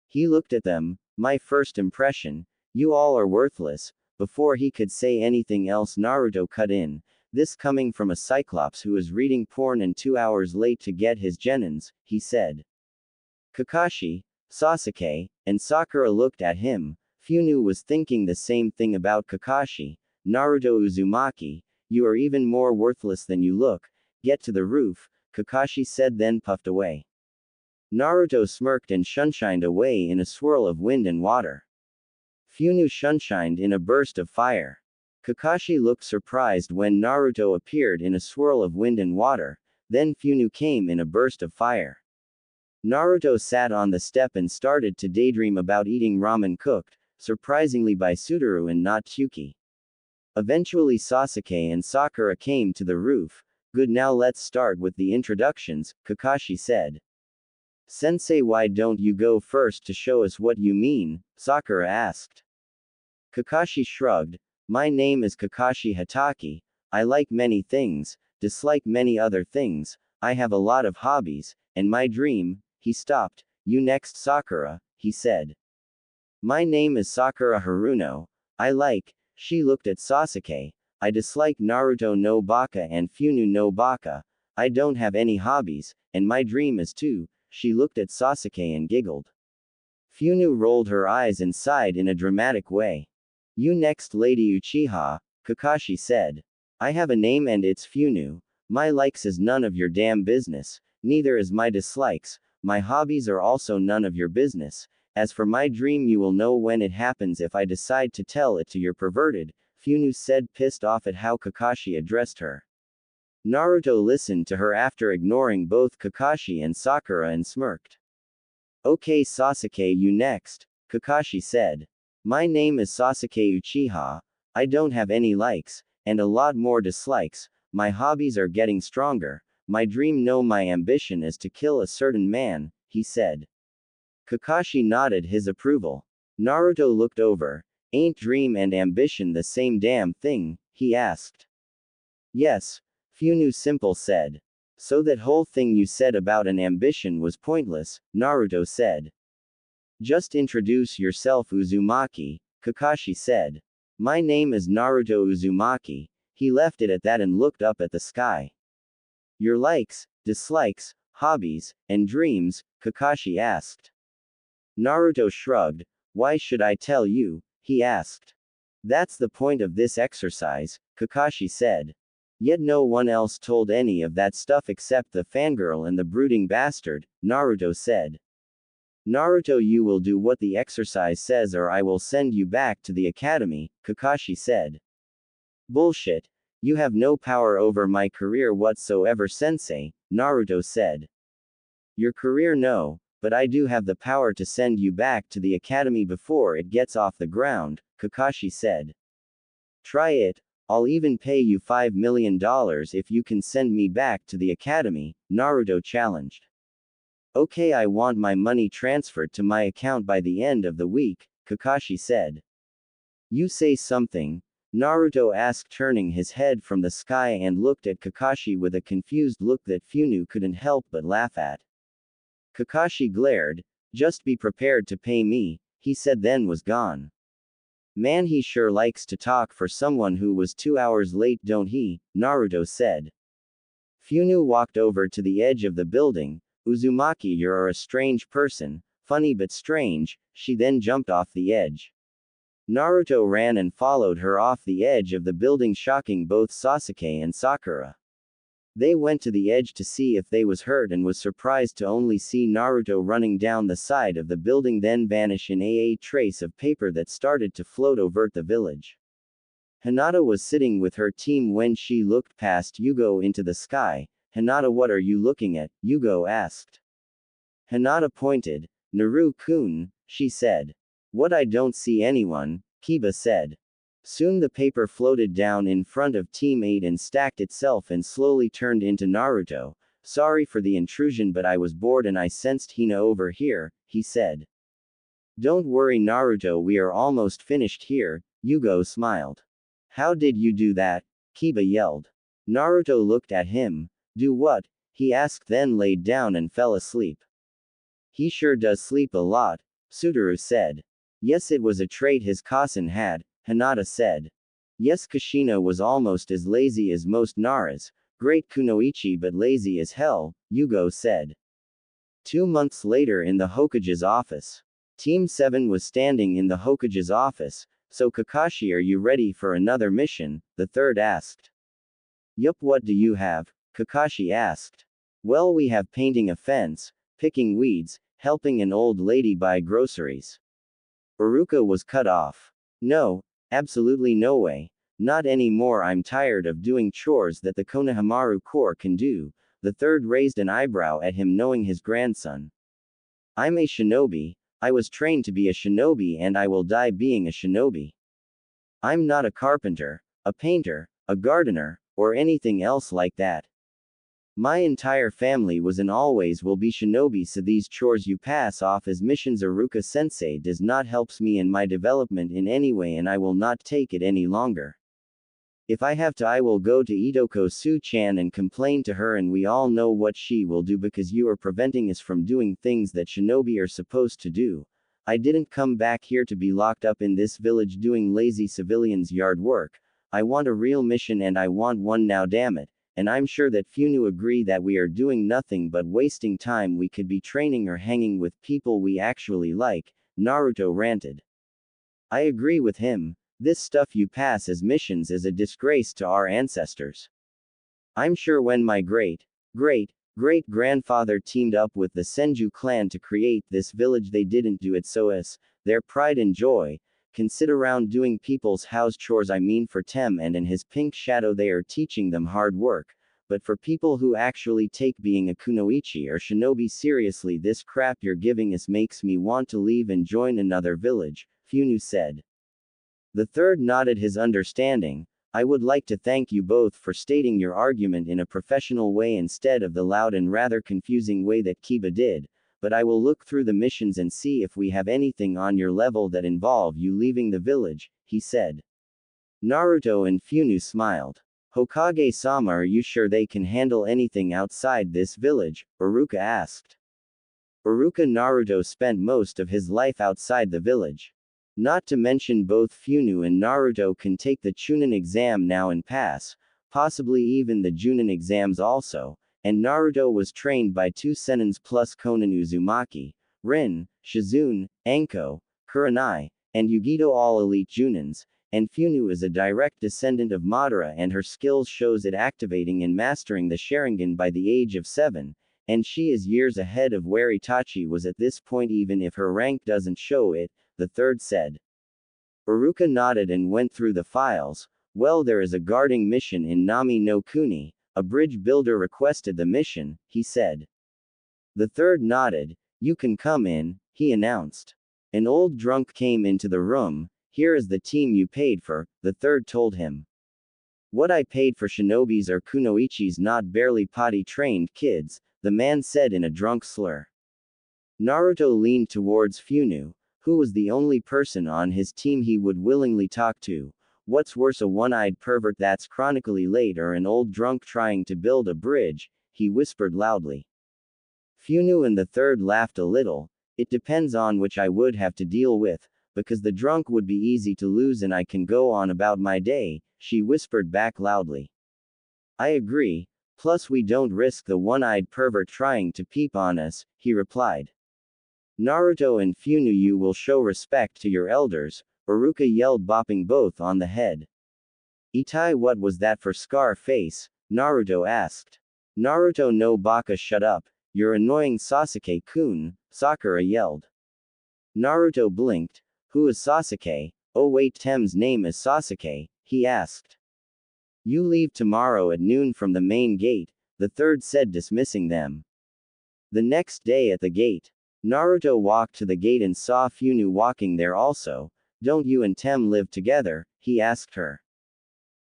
He looked at them. My first impression, you all are worthless. Before he could say anything else, Naruto cut in. This coming from a Cyclops who is reading porn and 2 hours late to get his genins, he said. Kakashi, Sasuke, and Sakura looked at him. Funu was thinking the same thing about Kakashi. Naruto Uzumaki, you are even more worthless than you look. Get to the roof, Kakashi said, then puffed away. Naruto smirked and shunshined away in a swirl of wind and water. Funu shunshined in a burst of fire. Kakashi looked surprised when Naruto appeared in a swirl of wind and water, then Funu came in a burst of fire. Naruto sat on the step and started to daydream about eating ramen cooked, surprisingly by Suduru and not Tsuki. Eventually Sasuke and Sakura came to the roof. Good, now let's start with the introductions, Kakashi said. Sensei, why don't you go first to show us what you mean? Sakura asked. Kakashi shrugged. My name is Kakashi Hatake. I like many things, dislike many other things. I have a lot of hobbies, and my dream. He stopped. You next, Sakura, he said. My name is Sakura Haruno. I like. She looked at Sasuke. I dislike Naruto no Baka and Funu no Baka. I don't have any hobbies, and my dream is to. She looked at Sasuke and giggled. Funu rolled her eyes and sighed in a dramatic way. You next, Lady Uchiha, Kakashi said. I have a name and it's Funu. My likes is none of your damn business, neither is my dislikes. My hobbies are also none of your business. As for my dream, you will know when it happens if I decide to tell it to your perverted, Funu said, pissed off at how Kakashi addressed her. Naruto listened to her after ignoring both Kakashi and Sakura and smirked. Okay, Sasuke, you next, Kakashi said. My name is Sasuke Uchiha. I don't have any likes, and a lot more dislikes. My hobbies are getting stronger. My dream, no, my ambition is to kill a certain man, he said. Kakashi nodded his approval. Naruto looked over. Ain't dream and ambition the same damn thing? He asked. Yes, Funu simple said. So that whole thing you said about an ambition was pointless, Naruto said. Just introduce yourself, Uzumaki, Kakashi said. My name is Naruto Uzumaki. He left it at that and looked up at the sky. Your likes, dislikes, hobbies, and dreams, Kakashi asked. Naruto shrugged. Why should I tell you? He asked. That's the point of this exercise, Kakashi said. Yet no one else told any of that stuff except the fangirl and the brooding bastard, Naruto said. Naruto, you will do what the exercise says or I will send you back to the academy, Kakashi said. Bullshit. You have no power over my career whatsoever, sensei, Naruto said. Your career, no, but I do have the power to send you back to the academy before it gets off the ground, Kakashi said. Try it, I'll even pay you $5 million if you can send me back to the academy, Naruto challenged. Okay, I want my money transferred to my account by the end of the week, Kakashi said. You say something, Naruto asked, turning his head from the sky and looked at Kakashi with a confused look that Funu couldn't help but laugh at. Kakashi glared. Just be prepared to pay me, he said, then was gone. Man, he sure likes to talk for someone who was 2 hours late, don't he? Naruto said. Funu walked over to the edge of the building. Uzumaki, you're a strange person, funny but strange. She then jumped off the edge. Naruto ran and followed her off the edge of the building, shocking both Sasuke and Sakura. They went to the edge to see if they was hurt and was surprised to only see Naruto running down the side of the building, then vanish in a trace of paper that started to float over the village. Hinata was sitting with her team when she looked past Yugo into the sky. Hinata, what are you looking at? Yugo asked. Hinata pointed. Naru-kun, she said. What, I don't see anyone, Kiba said. Soon the paper floated down in front of Team 8 and stacked itself and slowly turned into Naruto. Sorry for the intrusion, but I was bored and I sensed Hina over here, he said. Don't worry Naruto, we are almost finished here, Yugo smiled. How did you do that? Kiba yelled. Naruto looked at him. Do what? He asked, then laid down and fell asleep. He sure does sleep a lot, Suduru said. Yes, it was a trait his cousin had, Hinata said. Yes, Kushina was almost as lazy as most Naras, great kunoichi but lazy as hell, Yugo said. 2 months later in the Hokage's office. Team 7 was standing in the Hokage's office. So Kakashi, are you ready for another mission? The third asked. Yup, what do you have? Kakashi asked. Well, we have painting a fence, picking weeds, helping an old lady buy groceries. Iruka was cut off. No, absolutely no way. Not anymore, I'm tired of doing chores that the Konohamaru Corps can do. The third raised an eyebrow at him, knowing his grandson. I'm a shinobi. I was trained to be a shinobi and I will die being a shinobi. I'm not a carpenter, a painter, a gardener, or anything else like that. My entire family was and always will be shinobi, so these chores you pass off as missions Iruka sensei does not helps me in my development in any way and I will not take it any longer. If I have to, I will go to Itoko Su-chan and complain to her, and we all know what she will do because you are preventing us from doing things that shinobi are supposed to do. I didn't come back here to be locked up in this village doing lazy civilians' yard work. I want a real mission and I want one now, damn it. And I'm sure that Funu agree that we are doing nothing but wasting time. We could be training or hanging with people we actually like, Naruto ranted. I agree with him. This stuff you pass as missions is a disgrace to our ancestors. I'm sure when my great-grandfather teamed up with the Senju clan to create this village, they didn't do it so as their pride and joy. Can sit around doing people's house chores. I mean, for Tem and his pink shadow, they are teaching them hard work. But for people who actually take being a kunoichi or shinobi seriously, this crap you're giving us makes me want to leave and join another village, Funu said. The third nodded his understanding. I would like to thank you both for stating your argument in a professional way instead of the loud and rather confusing way that Kiba did. But I will look through the missions and see if we have anything on your level that involve you leaving the village, he said. Naruto and Funu smiled. Hokage-sama, are you sure they can handle anything outside this village? Iruka asked. Iruka Naruto spent most of his life outside the village. Not to mention both Funu and Naruto can take the Chunin exam now and pass, possibly even the Junin exams also. And Naruto was trained by 2 senins plus Konan Uzumaki, Rin, Shizune, Anko, Kurenai, and Yugito all elite Junins, and Funu is a direct descendant of Madara and her skills shows it activating and mastering the Sharingan by the age of 7, and she is years ahead of where Itachi was at this point even if her rank doesn't show it, the third said. Iruka nodded and went through the files. Well, there is a guarding mission in Nami no Kuni, a bridge builder requested the mission, he said. The third nodded. You can come in, he announced. An old drunk came into the room. Here is the team you paid for, the third told him. What I paid for shinobis or kunoichis, not barely potty-trained kids, the man said in a drunk slur. Naruto leaned towards Funu, who was the only person on his team he would willingly talk to. What's worse, a one-eyed pervert that's chronically late or an old drunk trying to build a bridge, he whispered loudly. Funu and the third laughed a little. It depends on which I would have to deal with, because the drunk would be easy to lose and I can go on about my day, she whispered back loudly. I agree, plus we don't risk the one-eyed pervert trying to peep on us, he replied. Naruto and Funu, you will show respect to your elders, Iruka yelled, bopping both on the head. Itai, what was that for scar face? Naruto asked. Naruto no baka, shut up, you're annoying Sasuke-kun, Sakura yelled. Naruto blinked. Who is Sasuke? Oh wait, Tem's name is Sasuke, he asked. You leave tomorrow at noon from the main gate, the third said, dismissing them. The next day at the gate, Naruto walked to the gate and saw Funu walking there also. Don't you and Tem live together? He asked her.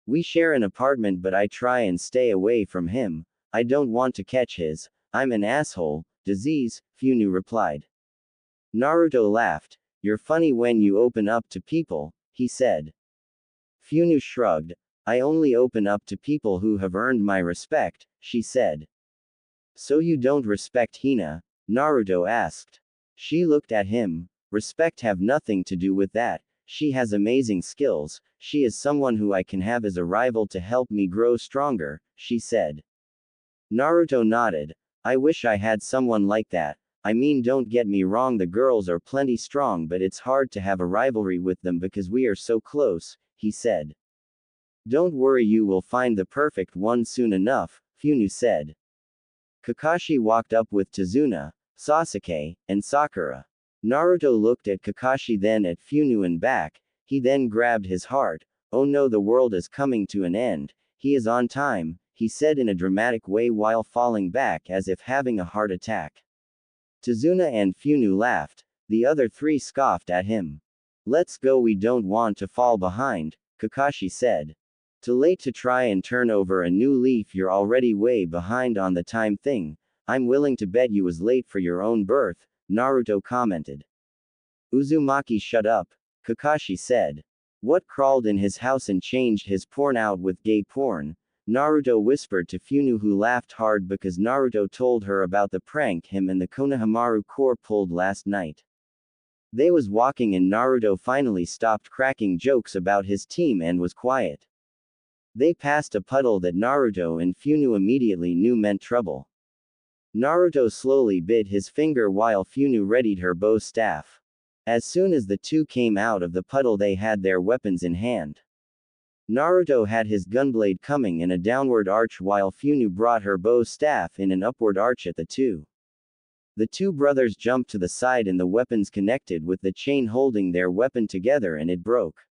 We share an apartment but I try and stay away from him. I don't want to catch his, I'm an asshole, disease, Funu replied. Naruto laughed. You're funny when you open up to people, he said. Funu shrugged. I only open up to people who have earned my respect, she said. So you don't respect Hina? Naruto asked. She looked at him. Respect have nothing to do with that. She has amazing skills, she is someone who I can have as a rival to help me grow stronger, she said. Naruto nodded. I wish I had someone like that. I mean, don't get me wrong, the girls are plenty strong, but it's hard to have a rivalry with them because we are so close, he said. Don't worry, you will find the perfect one soon enough, Funu said. Kakashi walked up with Tazuna, Sasuke, and Sakura. Naruto looked at Kakashi, then at Funu and back. He then grabbed his heart. Oh no, the world is coming to an end. He is on time, he said in a dramatic way while falling back as if having a heart attack. Tazuna and Funu laughed. The other three scoffed at him. Let's go, we don't want to fall behind, Kakashi said. Too late to try and turn over a new leaf, you're already way behind on the time thing. I'm willing to bet you was late for your own birth, Naruto commented. Uzumaki, shut up, Kakashi said. What, crawled in his house and changed his porn out with gay porn? Naruto whispered to Funu, who laughed hard because Naruto told her about the prank him and the Konohamaru Corps pulled last night. They was walking and Naruto finally stopped cracking jokes about his team and was quiet. They passed a puddle that Naruto and Funu immediately knew meant trouble. Naruto slowly bit his finger while Funu readied her bow staff. As soon as the two came out of the puddle, they had their weapons in hand. Naruto had his gunblade coming in a downward arch while Funu brought her bow staff in an upward arch at the two. The two brothers jumped to the side and the weapons connected with the chain holding their weapon together and it broke.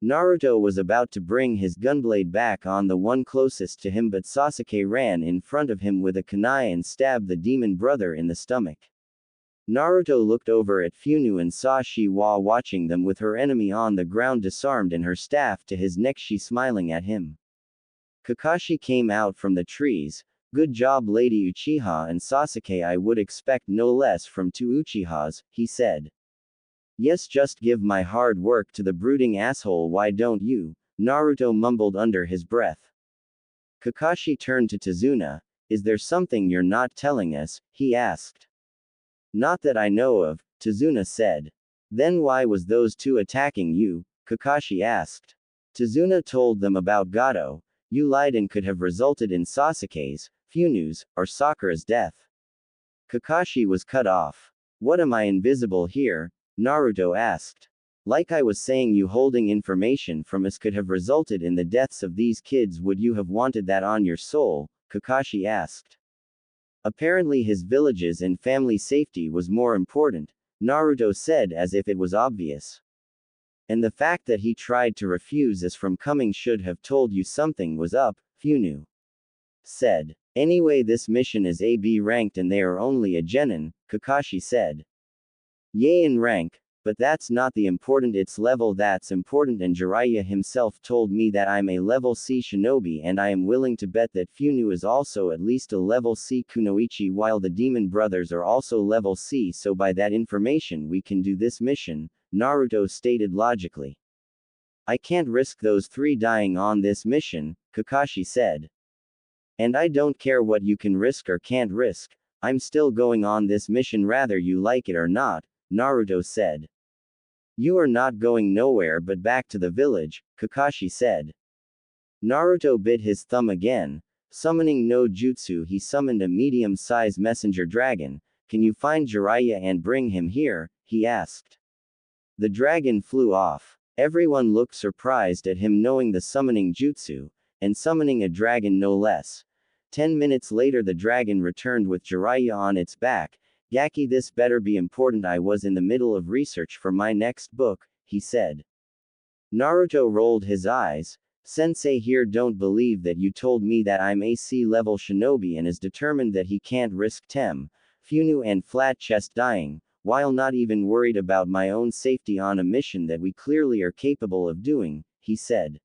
Naruto was about to bring his gunblade back on the one closest to him, but Sasuke ran in front of him with a kunai and stabbed the demon brother in the stomach. Naruto looked over at Funu and saw Shiwa watching them with her enemy on the ground disarmed and her staff to his neck, she smiling at him. Kakashi came out from the trees. Good job, Lady Uchiha and Sasuke, I would expect no less from two Uchihas, he said. Yes, just give my hard work to the brooding asshole, why don't you? Naruto mumbled under his breath. Kakashi turned to Tazuna. Is there something you're not telling us? He asked. Not that I know of, Tazuna said. Then why was those two attacking you? Kakashi asked. Tazuna told them about Gato. You lied and could have resulted in Sasuke's, Funu's, or Sakura's death. Kakashi was cut off. What am I invisible here? Naruto asked. Like I was saying, you holding information from us could have resulted in the deaths of these kids. Would you have wanted that on your soul? Kakashi asked. Apparently his villages and family safety was more important, Naruto said as if it was obvious. And the fact that he tried to refuse us from coming should have told you something was up, Funu said. Anyway, this mission is AB ranked and they are only a genin, Kakashi said. Yay in rank, but that's not the important, it's level that's important, and Jiraiya himself told me that I'm a level C shinobi, and I am willing to bet that Funu is also at least a level C kunoichi, while the demon brothers are also level C, so by that information we can do this mission, Naruto stated logically. I can't risk those three dying on this mission, Kakashi said. And I don't care what you can risk or can't risk, I'm still going on this mission rather you like it or not, Naruto said. You are not going nowhere but back to the village, Kakashi said. Naruto bit his thumb again. Summoning no jutsu, he summoned a medium-sized messenger dragon. Can you find Jiraiya and bring him here? He asked. The dragon flew off. Everyone looked surprised at him knowing the summoning jutsu, and summoning a dragon no less. 10 minutes later the dragon returned with Jiraiya on its back. Gaki, this better be important, I was in the middle of research for my next book, he said. Naruto rolled his eyes. Sensei here don't believe that you told me that I'm a C-level shinobi and is determined that he can't risk Tem, Funu and Flat Chest dying, while not even worried about my own safety on a mission that we clearly are capable of doing, he said.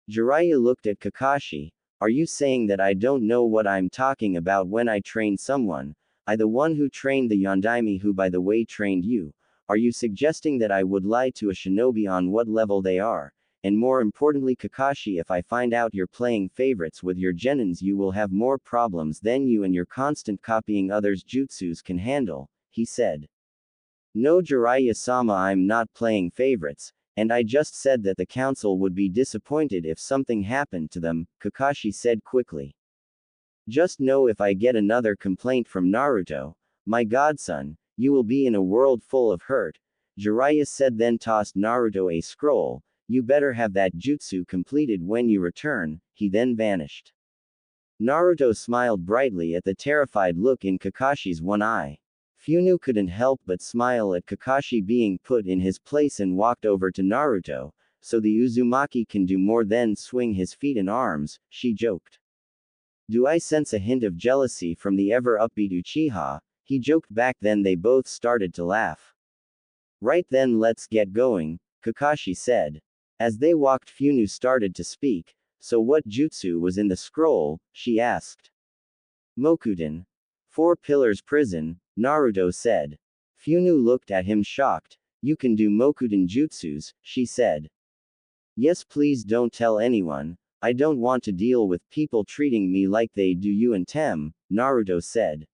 Jiraiya looked at Kakashi. Are you saying that I don't know what I'm talking about when I train someone? I, the one who trained the Yondaime, who by the way trained you. Are you suggesting that I would lie to a shinobi on what level they are? And more importantly, Kakashi, if I find out you're playing favorites with your genins, you will have more problems than you and your constant copying others' jutsus can handle, he said. No, Jiraiya-sama, I'm not playing favorites, and I just said that the council would be disappointed if something happened to them, Kakashi said quickly. Just know if I get another complaint from Naruto, my godson, you will be in a world full of hurt, Jiraiya said, then tossed Naruto a scroll. You better have that jutsu completed when you return, he then vanished. Naruto smiled brightly at the terrified look in Kakashi's one eye. Funu couldn't help but smile at Kakashi being put in his place and walked over to Naruto. So the Uzumaki can do more than swing his feet and arms, she joked. Do I sense a hint of jealousy from the ever-upbeat Uchiha? He joked back. Then they both started to laugh. Right then, let's get going, Kakashi said. As they walked, Funu started to speak. So what jutsu was in the scroll? She asked. Mokuden. 4 Pillars Prison, Naruto said. Funu looked at him shocked. You can do Mokuden jutsus, she said. Yes, please don't tell anyone. I don't want to deal with people treating me like they do you and Tem, Naruto said.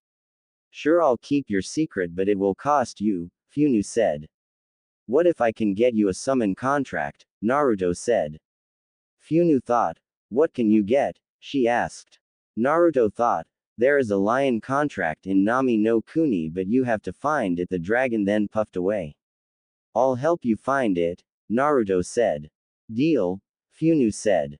Sure, I'll keep your secret, but it will cost you, Funu said. What if I can get you a summon contract? Naruto said. Funu thought. What can you get? She asked. Naruto thought. There is a lion contract in Nami no Kuni, but you have to find it. The dragon then puffed away. I'll help you find it, Naruto said. Deal, Funu said.